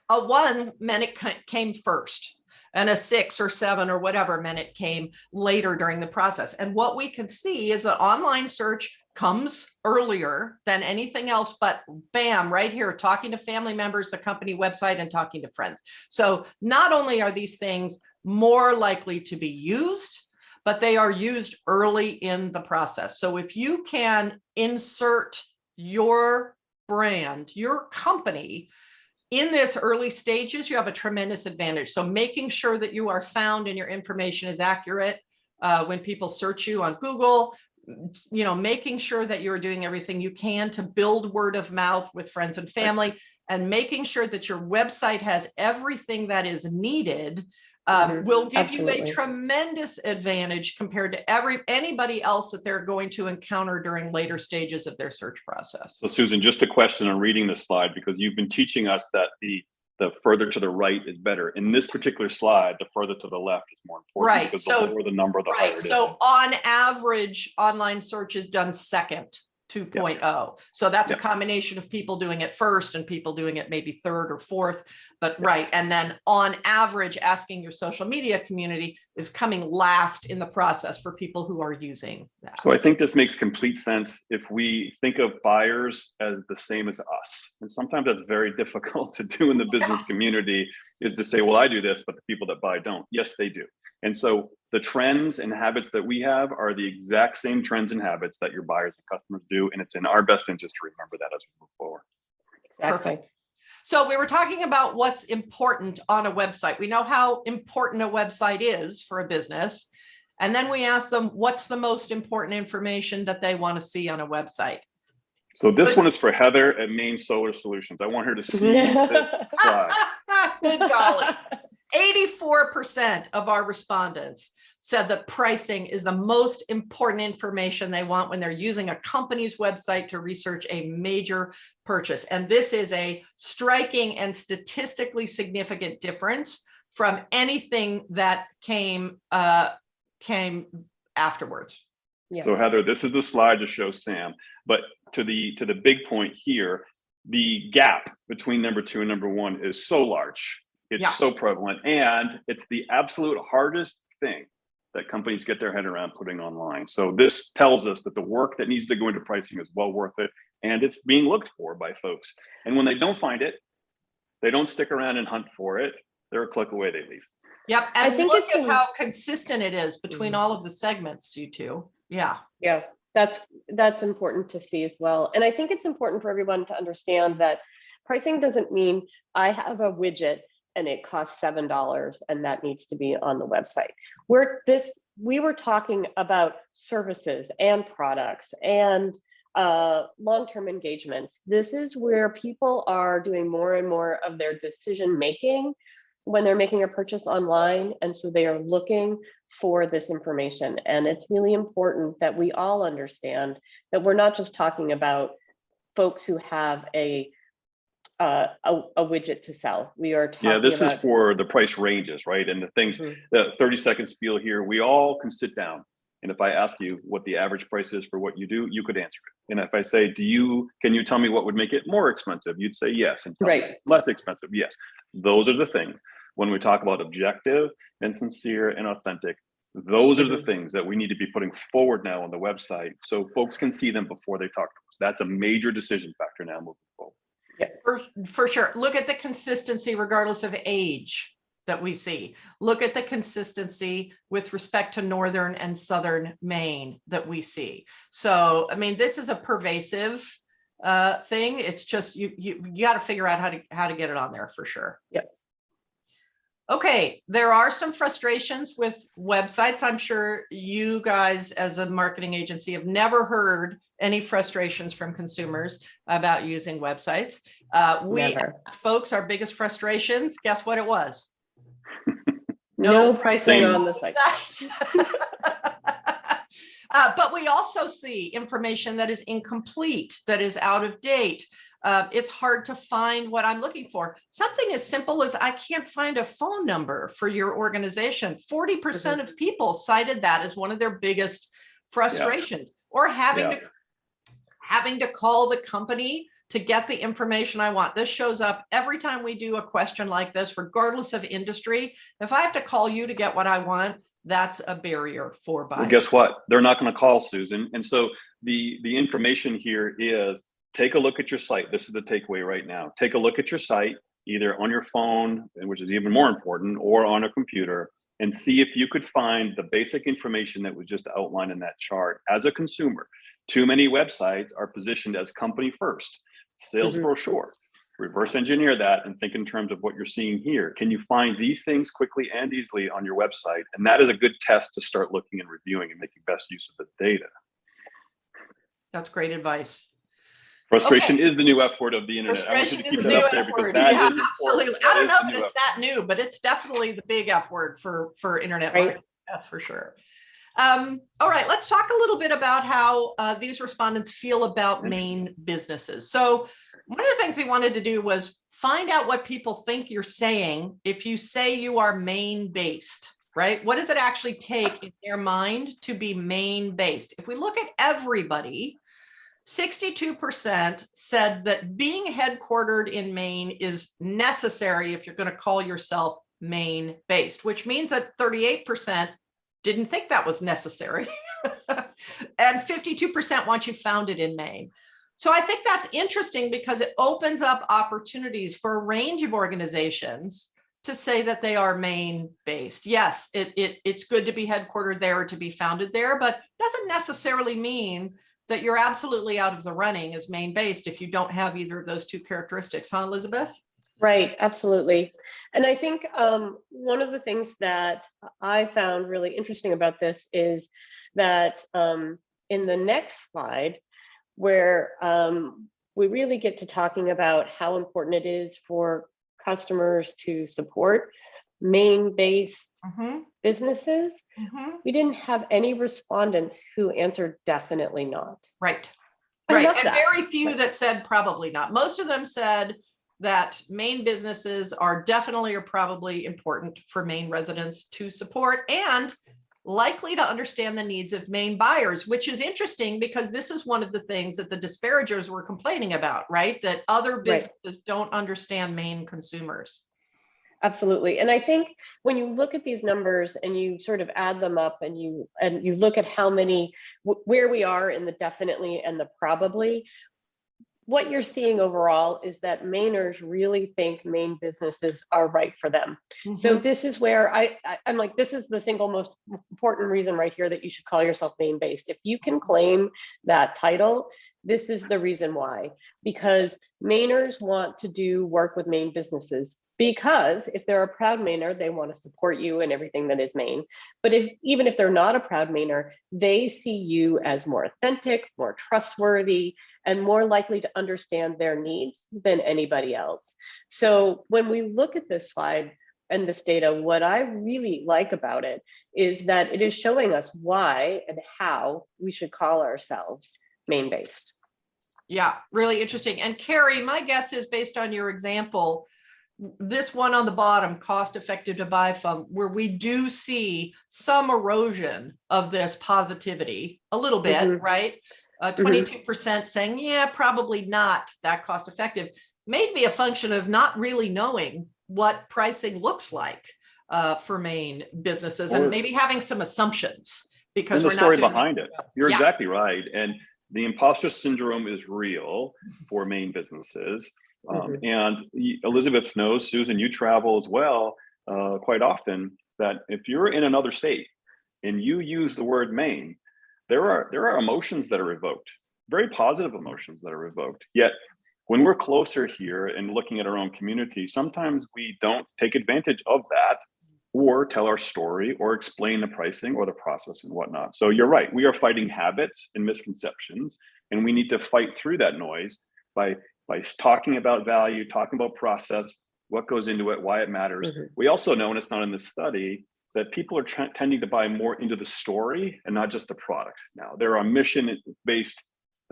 a 1 meant it came first, and a 6 or 7 or whatever meant it came later during the process. And what we can see is that online search comes earlier than anything else, but bam, right here, talking to family members, the company website, and talking to friends. So not only are these things more likely to be used, but they are used early in the process. So if you can insert your brand, your company in this early stages, you have a tremendous advantage. So making sure that you are found and your information is accurate when people search you on Google, you know, making sure that you're doing everything you can to build word of mouth with friends and family, and making sure that your website has everything that is needed will give you a tremendous advantage compared to anybody else that they're going to encounter during later stages of their search process. So Susan, just a question on reading this slide, because you've been teaching us that the further to the right is better. In this particular slide, the further to the left is more important. Right. Because So the lower the number, the higher it is. So on average, online search is done second. 2.0. So that's a combination of people doing it first and people doing it maybe third or fourth, but right. And then on average, asking your social media community is coming last in the process for people who are using that. So I think this makes complete sense if we think of buyers as the same as us. And sometimes that's very difficult to do in the business community, is to say, well, I do this, but the people that buy don't. Yes, they do. And so the trends and habits that we have are the exact same trends and habits that your buyers and customers do. And it's in our best interest to remember that as we move forward. Exactly. Perfect. So we were talking about what's important on a website. We know how important a website is for a business. And then we ask them, what's the most important information that they want to see on a website? So this one is for Heather at Maine Solar Solutions. I want her to see this slide. Good golly. 84% of our respondents said that pricing is the most important information they want when they're using a company's website to research a major purchase. And this is a striking and statistically significant difference from anything that came afterwards. Yeah. So Heather, this is the slide to show Sam, but to the big point here, the gap between number 2 and number 1 is so large. It's so prevalent, and it's the absolute hardest thing that companies get their head around putting online. So this tells us that the work that needs to go into pricing is well worth it, and it's being looked for by folks. And when they don't find it, they don't stick around and hunt for it. They're a click away, they leave. Yep, and I think look at how consistent it is between all of the segments, you two. Yeah. Yeah, that's important to see as well. And I think it's important for everyone to understand that pricing doesn't mean I have a widget and it costs $7 and that needs to be on the website. We were talking about services and products and long-term engagements. This is where people are doing more and more of their decision making when they're making a purchase online. And so they are looking for this information. And it's really important that we all understand that we're not just talking about folks who have a widget to sell. We are talking this is for the price ranges, right? And the things, the 30-second spiel here, we all can sit down. And if I ask you what the average price is for what you do, you could answer it. And if I say, can you tell me what would make it more expensive? You'd say yes. And tell me less expensive, yes. Those are the things. When we talk about objective and sincere and authentic, those are the things that we need to be putting forward now on the website so folks can see them before they talk to us. That's a major decision factor now moving forward. Yeah, for sure. Look at the consistency regardless of age that we see. Look at the consistency with respect to northern and southern Maine that we see. So, I mean, this is a pervasive thing. It's just you got to figure out how to get it on there for sure. Yep. Okay, there are some frustrations with websites. I'm sure you guys as a marketing agency have never heard any frustrations from consumers about using websites. Folks, our biggest frustrations, guess what it was? No pricing on the site. But we also see information that is incomplete, that is out of date. It's hard to find what I'm looking for. Something as simple as I can't find a phone number for your organization. 40% of people cited that as one of their biggest frustrations, or having to call the company to get the information I want. This shows up every time we do a question like this, regardless of industry. If I have to call you to get what I want, that's a barrier for buying. Well, guess what? They're not going to call, Susan. And so the information here is, take a look at your site. This is the takeaway right now. Take a look at your site, either on your phone, which is even more important, or on a computer, and see if you could find the basic information that was just outlined in that chart. As a consumer, too many websites are positioned as company first, sales brochure. Reverse engineer that and think in terms of what you're seeing here. Can you find these things quickly and easily on your website? And that is a good test to start looking and reviewing and making best use of this data. That's great advice. Frustration is the new F word of the internet. I want you to keep that up there because that is absolutely. I don't know that it's that new, but it's definitely the big F word for internet marketing. That's for sure. All right, let's talk a little bit about how these respondents feel about Maine businesses. So one of the things we wanted to do was find out what people think you're saying if you say you are Maine-based, right? What does it actually take in their mind to be Maine-based? If we look at everybody, 62% said that being headquartered in Maine is necessary if you're going to call yourself Maine-based, which means that 38% didn't think that was necessary. And 52% want you founded in Maine. So I think that's interesting because it opens up opportunities for a range of organizations to say that they are Maine-based. Yes, it's good to be headquartered there or to be founded there, but doesn't necessarily mean that you're absolutely out of the running as Maine-based if you don't have either of those two characteristics, huh, Elizabeth? Right, absolutely. And I think one of the things that I found really interesting about this is that in the next slide, where we really get to talking about how important it is for customers to support Maine-based businesses, we didn't have any respondents who answered definitely not. Right. I love And that. very few that said probably not. Most of them said that Maine businesses are definitely or probably important for Maine residents to support and likely to understand the needs of Maine buyers, which is interesting because this is one of the things that the disparagers were complaining about, right? That other businesses don't understand Maine consumers. Absolutely. And I think when you look at these numbers and you sort of add them up and you look at how many, where we are in the definitely and the probably, what you're seeing overall is that Mainers really think Maine businesses are right for them. So this is where I'm like, this is the single most important reason right here that you should call yourself Maine-based. If you can claim that title, this is the reason why. Because Mainers want to do work with Maine businesses. Because if they're a proud Mainer, they want to support you and everything that is Maine. But even if they're not a proud Mainer, they see you as more authentic, more trustworthy, and more likely to understand their needs than anybody else. So when we look at this slide and this data, what I really like about it is that it is showing us why and how we should call ourselves Maine-based. Yeah, really interesting. And Carrie, my guess is based on your example, this one on the bottom, cost effective to buy from, where we do see some erosion of this positivity a little bit, right? 22% saying, yeah, probably not that cost effective, may be a function of not really knowing what pricing looks like for Maine businesses and maybe having some assumptions because the story behind it. You're exactly right. And the imposter syndrome is real for Maine businesses. And Elizabeth knows, Susan, you travel as well quite often, that if you're in another state and you use the word Maine, there are emotions that are evoked, very positive emotions that are evoked. Yet when we're closer here and looking at our own community, sometimes we don't take advantage of that or tell our story or explain the pricing or the process and whatnot. So you're right, we are fighting habits and misconceptions, and we need to fight through that noise by talking about value, talking about process, what goes into it, why it matters. We also know, and it's not in this study, that people are tending to buy more into the story and not just the product. Now, there are mission-based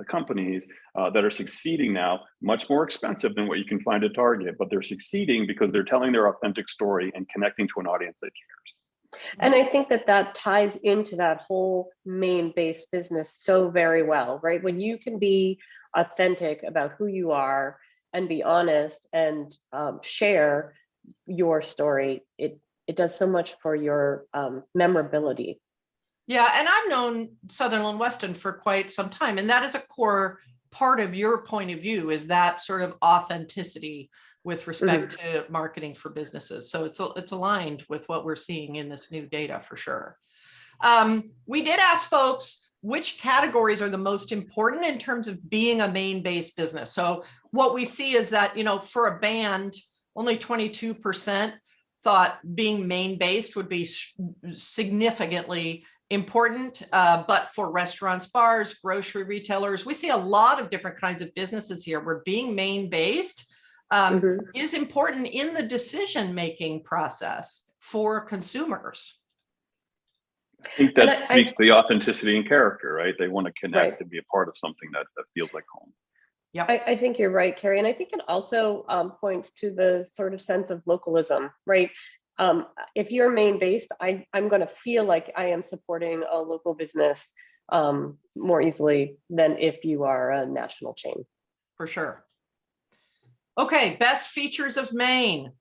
companies that are succeeding now, much more expensive than what you can find at Target, but they're succeeding because they're telling their authentic story and connecting to an audience that cares. And I think that ties into that whole Maine-based business so very well, right? When you can be authentic about who you are and be honest and share your story, it does so much for your memorability. Yeah, and I've known Sutherland Weston for quite some time, and that is a core part of your point of view, is that sort of authenticity with respect to marketing for businesses. So it's aligned with what we're seeing in this new data for sure. We did ask folks which categories are the most important in terms of being a Maine-based business. So what we see is that, for a band, only 22% thought being Maine-based would be significantly important, but for restaurants, bars, grocery retailers, we see a lot of different kinds of businesses here where being Maine-based is important in the decision-making process for consumers. I think that speaks to the authenticity and character, right? They want to connect and be a part of something that feels like home. Yeah, I think you're right, Carrie. And I think it also points to the sort of sense of localism, right? If you're Maine-based, I'm going to feel like I am supporting a local business more easily than if you are a national chain. For sure. Okay, best features of Maine.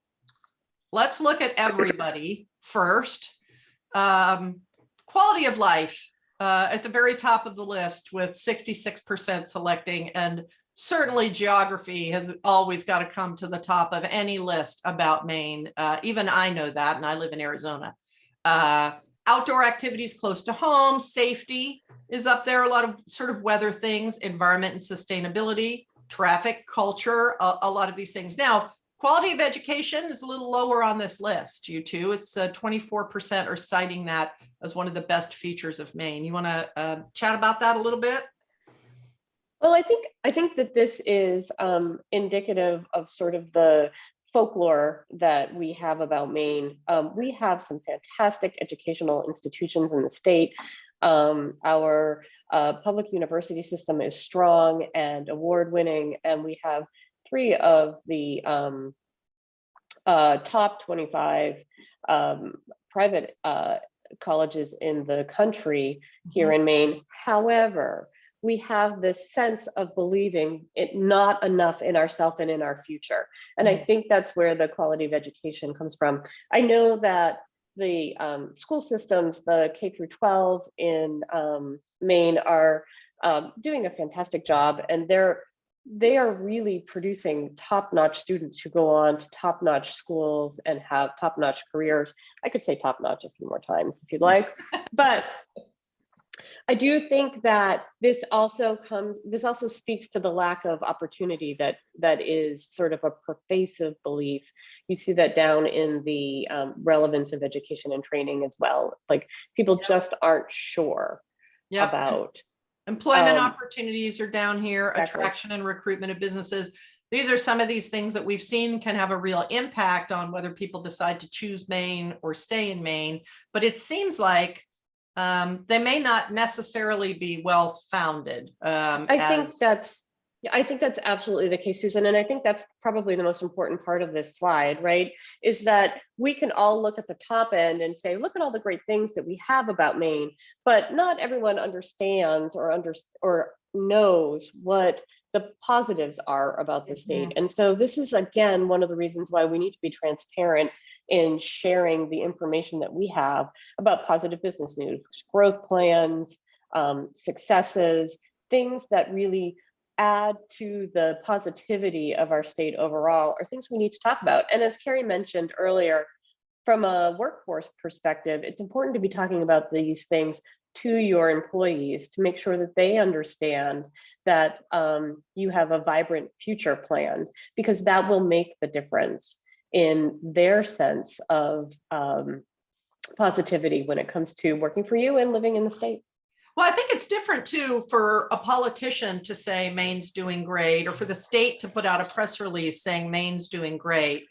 Let's look at everybody first. Quality of life at the very top of the list with 66% selecting, and certainly geography has always got to come to the top of any list about Maine. Even I know that, and I live in Arizona. Outdoor activities close to home, safety is up there, a lot of sort of weather things, environment and sustainability, traffic, culture, a lot of these things. Now, quality of education is a little lower on this list, you two. It's 24% are citing that as one of the best features of Maine. You want to chat about that a little bit? Well, I think that this is indicative of sort of the folklore that we have about Maine. We have some fantastic educational institutions in the state. Our public university system is strong and award-winning, and we have 3 of the top 25 private colleges in the country here in Maine. However, we have this sense of believing it not enough in ourselves and in our future. And I think that's where the quality of education comes from. I know that the school systems, the K through 12 in Maine are doing a fantastic job, and they are really producing top-notch students who go on to top-notch schools and have top-notch careers. I could say top-notch a few more times if you'd like, but I do think that this also speaks to the lack of opportunity that is sort of a pervasive belief. You see that down in the relevance of education and training as well. Like, people just aren't sure about employment opportunities are down here, exactly. Attraction and recruitment of businesses. These are some of these things that we've seen can have a real impact on whether people decide to choose Maine or stay in Maine. But it seems like they may not necessarily be well-founded. I think that's absolutely the case, Susan. And I think that's probably the most important part of this slide, right? Is that we can all look at the top end and say, look at all the great things that we have about Maine, but not everyone understands or knows what the positives are about the state. And so this is, again, one of the reasons why we need to be transparent in sharing the information that we have about positive business news, growth plans, successes, things that really add to the positivity of our state overall are things we need to talk about. And as Carrie mentioned earlier, from a workforce perspective, it's important to be talking about these things to your employees to make sure that they understand that you have a vibrant future planned, because that will make the difference in their sense of positivity when it comes to working for you and living in the state. Well, I think it's different too for a politician to say Maine's doing great, or for the state to put out a press release saying Maine's doing great.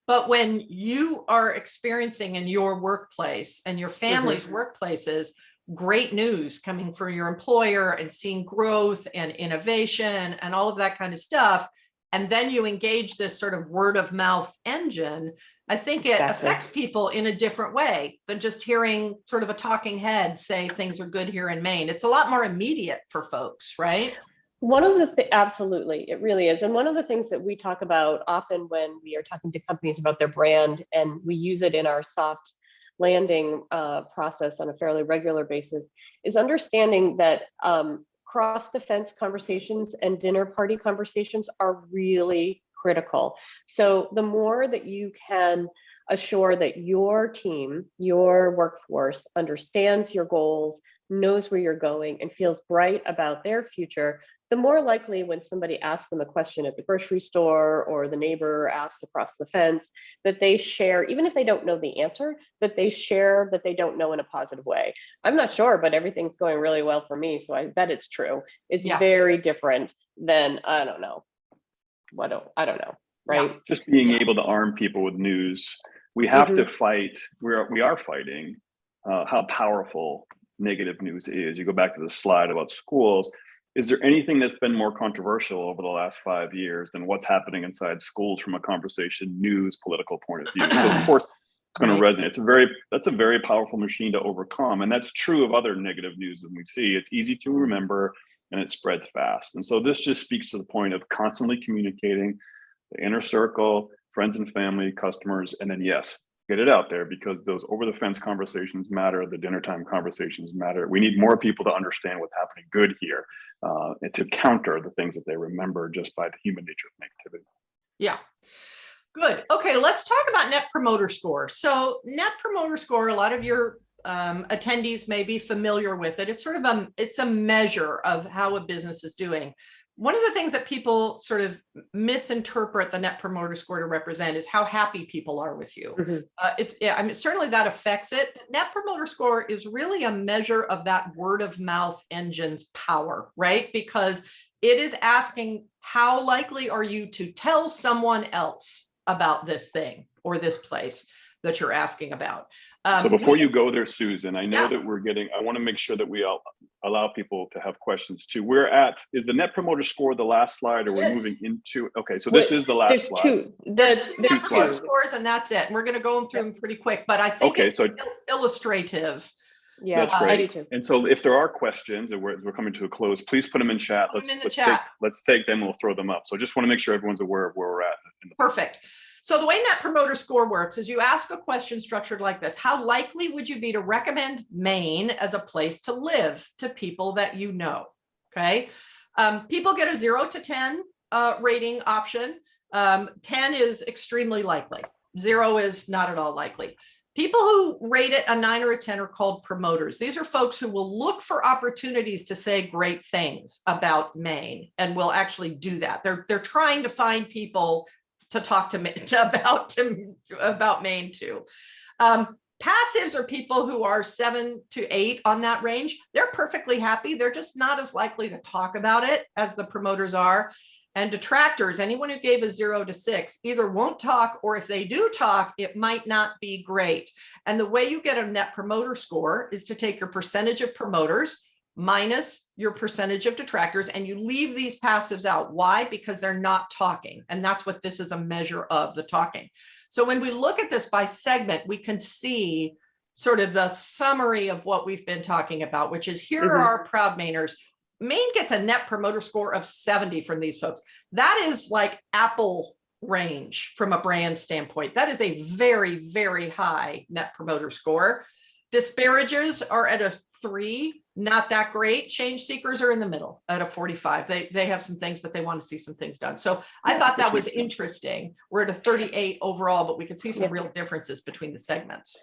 But when you are experiencing in your workplace and your family's workplaces, great news coming from your employer and seeing growth and innovation and all of that kind of stuff, and then you engage this sort of word of mouth engine, I think it affects people in a different way than just hearing sort of a talking head say things are good here in Maine. It's a lot more immediate for folks, right? One of the absolutely, it really is. And one of the things that we talk about often when we are talking to companies about their brand, and we use it in our soft landing process on a fairly regular basis, is understanding that cross the fence conversations and dinner party conversations are really critical. So the more that you can assure that your team, your workforce understands your goals, knows where you're going, and feels bright about their future, the more likely when somebody asks them a question at the grocery store or the neighbor asks across the fence, that they share, even if they don't know the answer, that they share that they don't know in a positive way. I'm not sure, but everything's going really well for me, so I bet it's true. It's very different than, I don't know, I don't know, right? Just being able to arm people with news. We have to fight, we are fighting how powerful negative news is. You go back to the slide about schools. Is there anything that's been more controversial over the last 5 years than what's happening inside schools from a conversation, news, political point of view? So of course, it's going to resonate. That's a very powerful machine to overcome. And that's true of other negative news that we see. It's easy to remember and it spreads fast. And so this just speaks to the point of constantly communicating the inner circle, friends and family, customers, and then yes, get it out there, because those over the fence conversations matter. The dinner time conversations matter. We need more people to understand what's happening good here and to counter the things that they remember just by the human nature of negativity. Yeah. Good. Okay, let's talk about Net Promoter Score. So Net Promoter Score, a lot of your attendees may be familiar with it. It's sort of it's a measure of how a business is doing. one of the things that people sort of misinterpret the Net Promoter Score to represent is how happy people are with you. I mean, certainly that affects it. But Net Promoter Score is really a measure of that word of mouth engine's power, right? Because it is asking, how likely are you to tell someone else about this thing or this place that you're asking about? So before you go there, Susan, I know that I want to make sure that we allow people to have questions too. Is the Net Promoter Score the last slide, or we're moving into, okay, so this is the last slide. There's two Net Promoter Scores and that's it. And we're going to go through them pretty quick, but I think it's illustrative. Yeah, that's great. I do too. And so if there are questions, and we're coming to a close, please put them in chat. Let's take them, we'll throw them up. So I just want to make sure everyone's aware of where we're at. Perfect. So the way Net Promoter Score works is you ask a question structured like this. How likely would you be to recommend Maine as a place to live to people that you know? Okay. People get a 0 to 10 rating option. 10 is extremely likely. 0 is not at all likely. People who rate it a 9 or a 10 are called promoters. These are folks who will look for opportunities to say great things about Maine and will actually do that. They're trying to find people to talk to about Maine too. Passives are people who are 7 to 8 on that range. They're perfectly happy. They're just not as likely to talk about it as the promoters are. And detractors, anyone who gave a 0 to 6, either won't talk, or if they do talk, it might not be great. And the way you get a Net Promoter Score is to take your percentage of promoters minus your percentage of detractors, and you leave these passives out. Why? Because they're not talking. And that's what this is a measure of, the talking. So when we look at this by segment, we can see sort of the summary of what we've been talking about, which is here are our proud Mainers. Maine gets a Net Promoter Score of 70 from these folks. That is like Apple range from a brand standpoint. That is a very, very high Net Promoter Score. Disparagers are at a 3, not that great. Change seekers are in the middle at a 45. They have some things, but they want to see some things done. So I thought that was interesting. We're at a 38 overall, but we could see some real differences between the segments.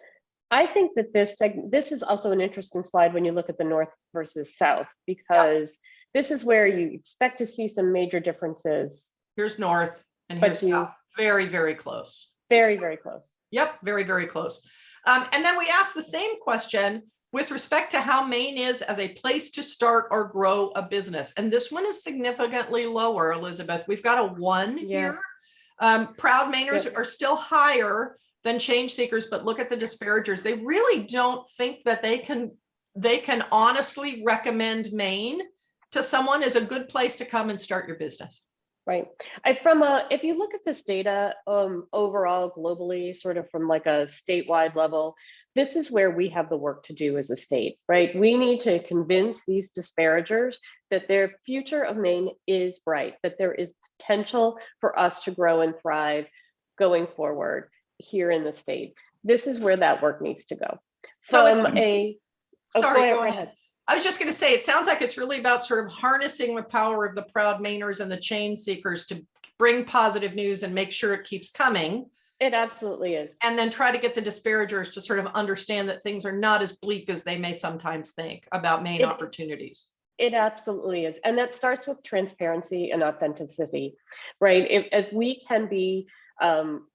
I think that this is also an interesting slide when you look at the North versus South, because this is where you expect to see some major differences. Here's North and here's South. Very, very close. Very, very close. Yep, very, very close. And then we asked the same question with respect to how Maine is as a place to start or grow a business. And this one is significantly lower, Elizabeth. We've got a 1 here. Proud Mainers are still higher than change seekers, but look at the disparagers. They really don't think that they can honestly recommend Maine to someone as a good place to come and start your business. Right. If you look at this data overall globally, sort of from like a statewide level, this is where we have the work to do as a state, right? We need to convince these disparagers that their future of Maine is bright, that there is potential for us to grow and thrive going forward here in the state. This is where that work needs to go. Go ahead. I was just going to say, it sounds like it's really about sort of harnessing the power of the proud Mainers and the change seekers to bring positive news and make sure it keeps coming. It absolutely is. And then try to get the disparagers to sort of understand that things are not as bleak as they may sometimes think about Maine opportunities. It absolutely is. And that starts with transparency and authenticity, right? If we can be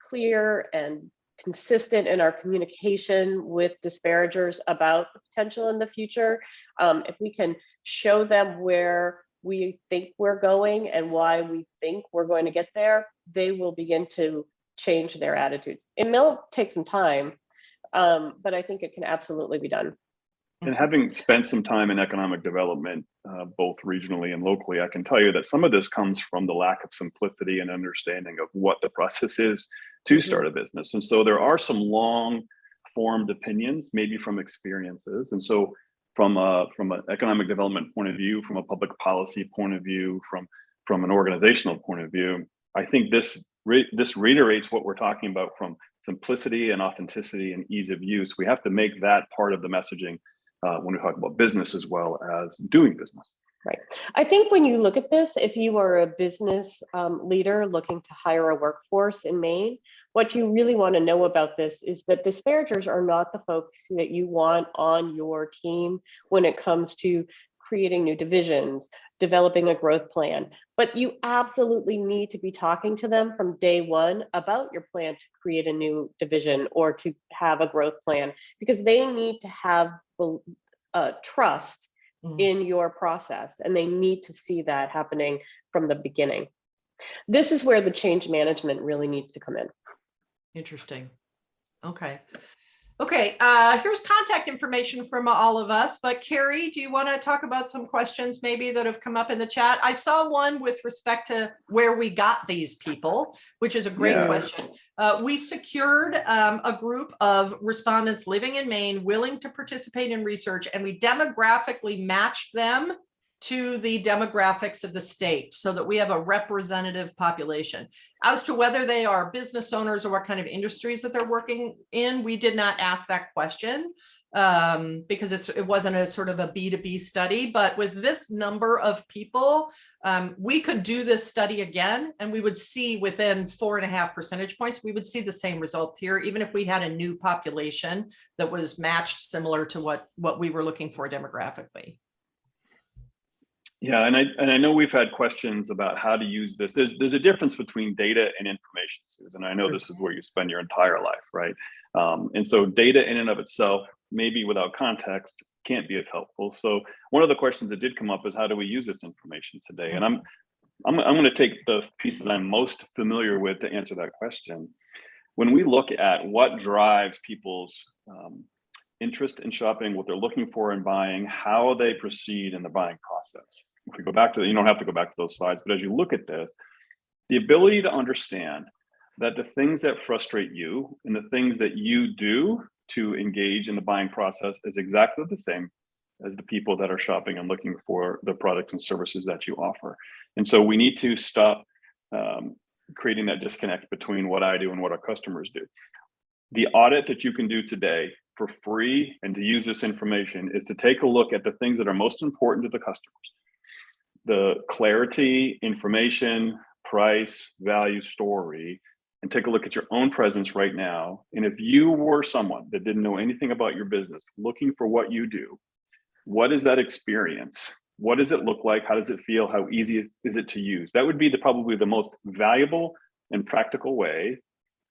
clear and consistent in our communication with disparagers about the potential in the future, if we can show them where we think we're going and why we think we're going to get there, they will begin to change their attitudes. It will take some time, but I think it can absolutely be done. And having spent some time in economic development, both regionally and locally, I can tell you that some of this comes from the lack of simplicity and understanding of what the process is to start a business. And so there are some long formed opinions, maybe from experiences. And so from an economic development point of view, from a public policy point of view, from an organizational point of view, I think this reiterates what we're talking about from simplicity and authenticity and ease of use. We have to make that part of the messaging when we talk about business as well as doing business. Right. I think when you look at this, if you are a business leader looking to hire a workforce in Maine, what you really want to know about this is that disparagers are not the folks that you want on your team when it comes to creating new divisions, developing a growth plan. But you absolutely need to be talking to them from day one about your plan to create a new division or to have a growth plan, because they need to have trust in your process, and they need to see that happening from the beginning. This is where the change management really needs to come in. Interesting. Okay. Okay, here's contact information from all of us, but Carrie, do you want to talk about some questions maybe that have come up in the chat? I saw one with respect to where we got these people, which is a great question. We secured a group of respondents living in Maine, willing to participate in research, and we demographically matched them to the demographics of the state so that we have a representative population. As to whether they are business owners or what kind of industries that they're working in, we did not ask that question because it wasn't a sort of a B2B study. But with this number of people, we could do this study again, and we would see within 4.5 percentage points, we would see the same results here, even if we had a new population that was matched similar to what we were looking for demographically. Yeah, and I know we've had questions about how to use this. There's a difference between data and information, Susan. I know this is where you spend your entire life, right? And so data in and of itself, maybe without context, can't be as helpful. So one of the questions that did come up is, how do we use this information today? And I'm going to take the piece that I'm most familiar with to answer that question. When we look at what drives people's interest in shopping, what they're looking for in buying, how they proceed in the buying process. If we go back to, you don't have to go back to those slides, but as you look at this, the ability to understand that the things that frustrate you and the things that you do to engage in the buying process is exactly the same as the people that are shopping and looking for the products and services that you offer. And so we need to stop creating that disconnect between what I do and what our customers do. The audit that you can do today for free and to use this information is to take a look at the things that are most important to the customers. The clarity, information, price, value, story, and take a look at your own presence right now. And if you were someone that didn't know anything about your business, looking for what you do, what is that experience? What does it look like? How does it feel? How easy is it to use? That would be probably the most valuable and practical way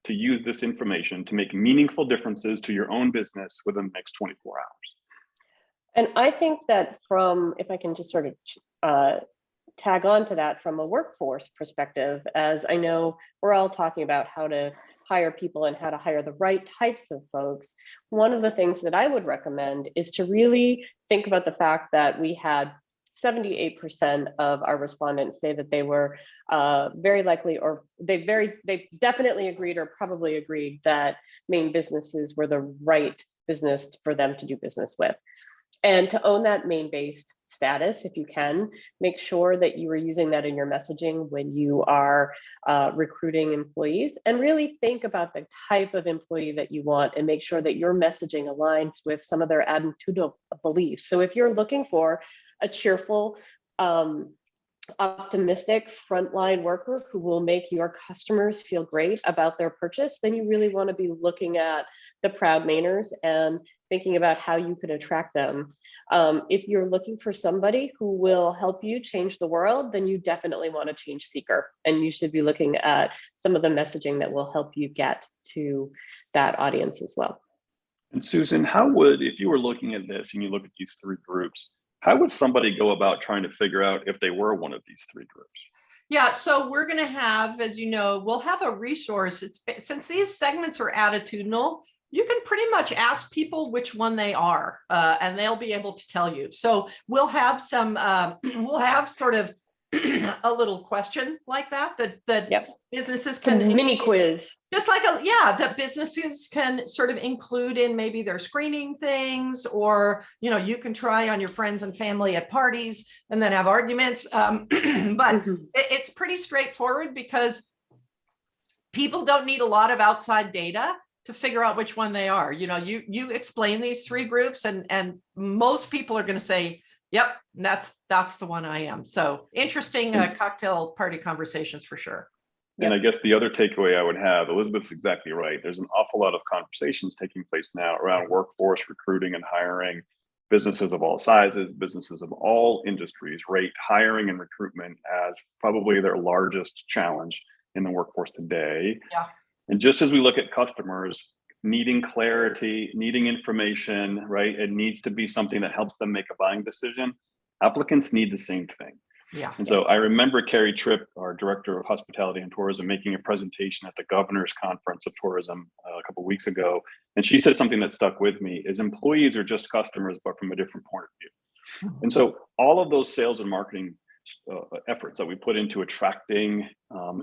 to use this information to make meaningful differences to your own business within the next 24 hours. And I think that if I can just sort of tag on to that from a workforce perspective, as I know we're all talking about how to hire people and how to hire the right types of folks, one of the things that I would recommend is to really think about the fact that we had 78% of our respondents say that they were very likely, or they definitely agreed or probably agreed that Maine businesses were the right business for them to do business with. And to own that Maine-based status, if you can, make sure that you are using that in your messaging when you are recruiting employees, and really think about the type of employee that you want and make sure that your messaging aligns with some of their attitudinal beliefs. So if you're looking for a cheerful, optimistic frontline worker who will make your customers feel great about their purchase, then you really want to be looking at the proud Mainers and thinking about how you could attract them. If you're looking for somebody who will help you change the world, then you definitely want a change seeker, and you should be looking at some of the messaging that will help you get to that audience as well. And Susan, if you were looking at this and you look at these three groups, how would somebody go about trying to figure out if they were one of these three groups? Yeah, so we're going to have, as you know, we'll have a resource. Since these segments are attitudinal, you can pretty much ask people which one they are, and they'll be able to tell you. So we'll have we'll have sort of a little question like that Yep. Businesses can mini quiz, just like that businesses can sort of include in maybe their screening things, or you can try on your friends and family at parties and then have arguments. But it's pretty straightforward because people don't need a lot of outside data to figure out which one they are. You explain these three groups, and most people are going to say, yep, that's the one I am. So interesting cocktail party conversations for sure. And I guess the other takeaway I would have, Elizabeth's exactly right. There's an awful lot of conversations taking place now around workforce recruiting and hiring. businesses of all sizes, businesses of all industries rate hiring and recruitment as probably their largest challenge in the workforce today. Yeah. And just as we look at customers needing clarity, needing information, right? It needs to be something that helps them make a buying decision. Applicants need the same thing. Yeah. And so I remember Carrie Tripp, our director of hospitality and tourism, making a presentation at the Governor's Conference of Tourism a couple of weeks ago. And she said something that stuck with me is employees are just customers, but from a different point of view. And so all of those sales and marketing efforts that we put into attracting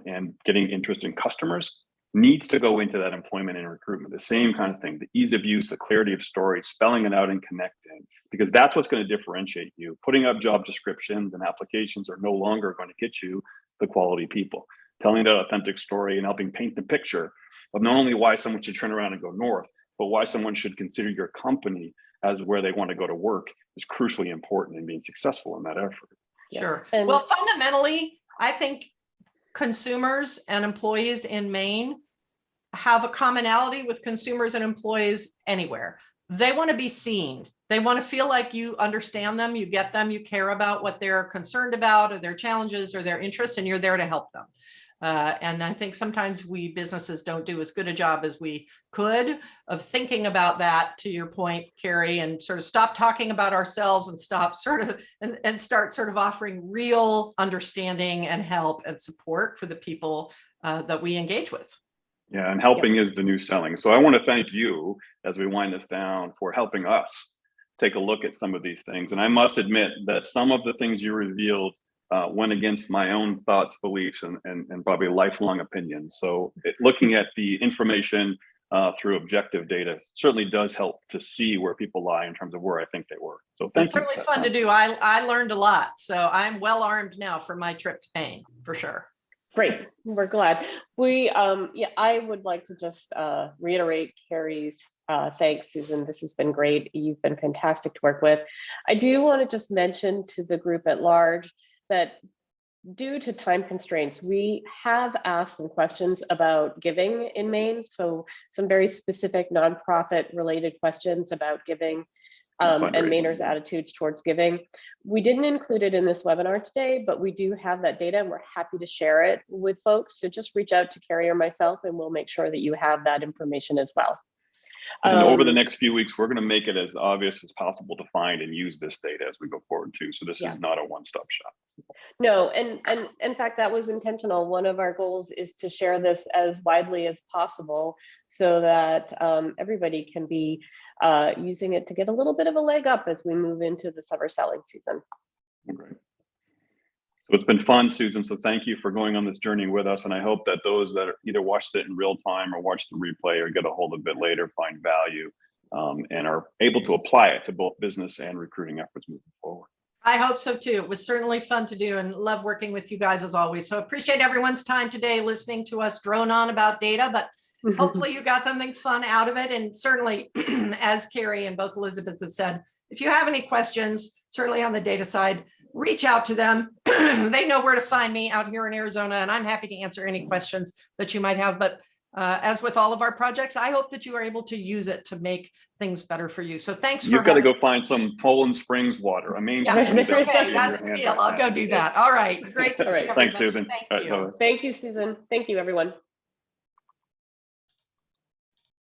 and getting interest in customers needs to go into that employment and recruitment, the same kind of thing, the ease of use, the clarity of story, spelling it out and connecting, because that's what's going to differentiate you. Putting up job descriptions and applications are no longer going to get you the quality people. Telling that authentic story and helping paint the picture of not only why someone should turn around and go north, but why someone should consider your company as where they want to go to work is crucially important in being successful in that effort. Sure. And well, fundamentally, I think consumers and employees in Maine have a commonality with consumers and employees anywhere. They want to be seen. They want to feel like you understand them, you get them, you care about what they're concerned about or their challenges or their interests, and you're there to help them. And I think sometimes we businesses don't do as good a job as we could of thinking about that, to your point, Carrie, and sort of stop talking about ourselves and stop sort of and start sort of offering real understanding and help and support for the people that we engage with. Yeah, and helping is the new selling. So I want to thank you as we wind this down for helping us take a look at some of these things. And I must admit that some of the things you revealed went against my own thoughts, beliefs, and probably lifelong opinions. So looking at the information through objective data certainly does help to see where people lie in terms of where I think they were. So thank you. It's certainly fun to do. I learned a lot. So I'm well armed now for my trip to Maine, for sure. Great, we're glad. We, I would like to just reiterate Carrie's thanks, Susan. This has been great. You've been fantastic to work with. I do want to just mention to the group at large that due to time constraints, we have asked some questions about giving in Maine. So some very specific nonprofit related questions about giving and Mainers' attitudes towards giving. We didn't include it in this webinar today, but we do have that data and we're happy to share it with folks. So just reach out to Carrie or myself and we'll make sure that you have that information as well. And over the next few weeks, we're going to make it as obvious as possible to find and use this data as we go forward too. So this is not a one-stop shop. No, and in fact, that was intentional. One of our goals is to share this as widely as possible so that everybody can be using it to get a little bit of a leg up as we move into the summer selling season. Okay. So it's been fun, Susan. So thank you for going on this journey with us. And I hope that those that either watched it in real time or watched the replay or get a hold of it later find value and are able to apply it to both business and recruiting efforts moving forward. I hope so too. It was certainly fun to do and love working with you guys as always. So appreciate everyone's time today listening to us drone on about data, but hopefully you got something fun out of it. And certainly, as Carrie and both Elizabeth have said, if you have any questions, certainly on the data side, reach out to them. They know where to find me out here in Arizona, and I'm happy to answer any questions that you might have. But as with all of our projects, I hope that you are able to use it to make things better for you. So thanks. You've got to go find some Poland Springs water. I mean, that's the deal. I'll go do that. All right. Great to see everybody. Thanks, Susan. Thank you. Thank you, Susan. Thank you, everyone.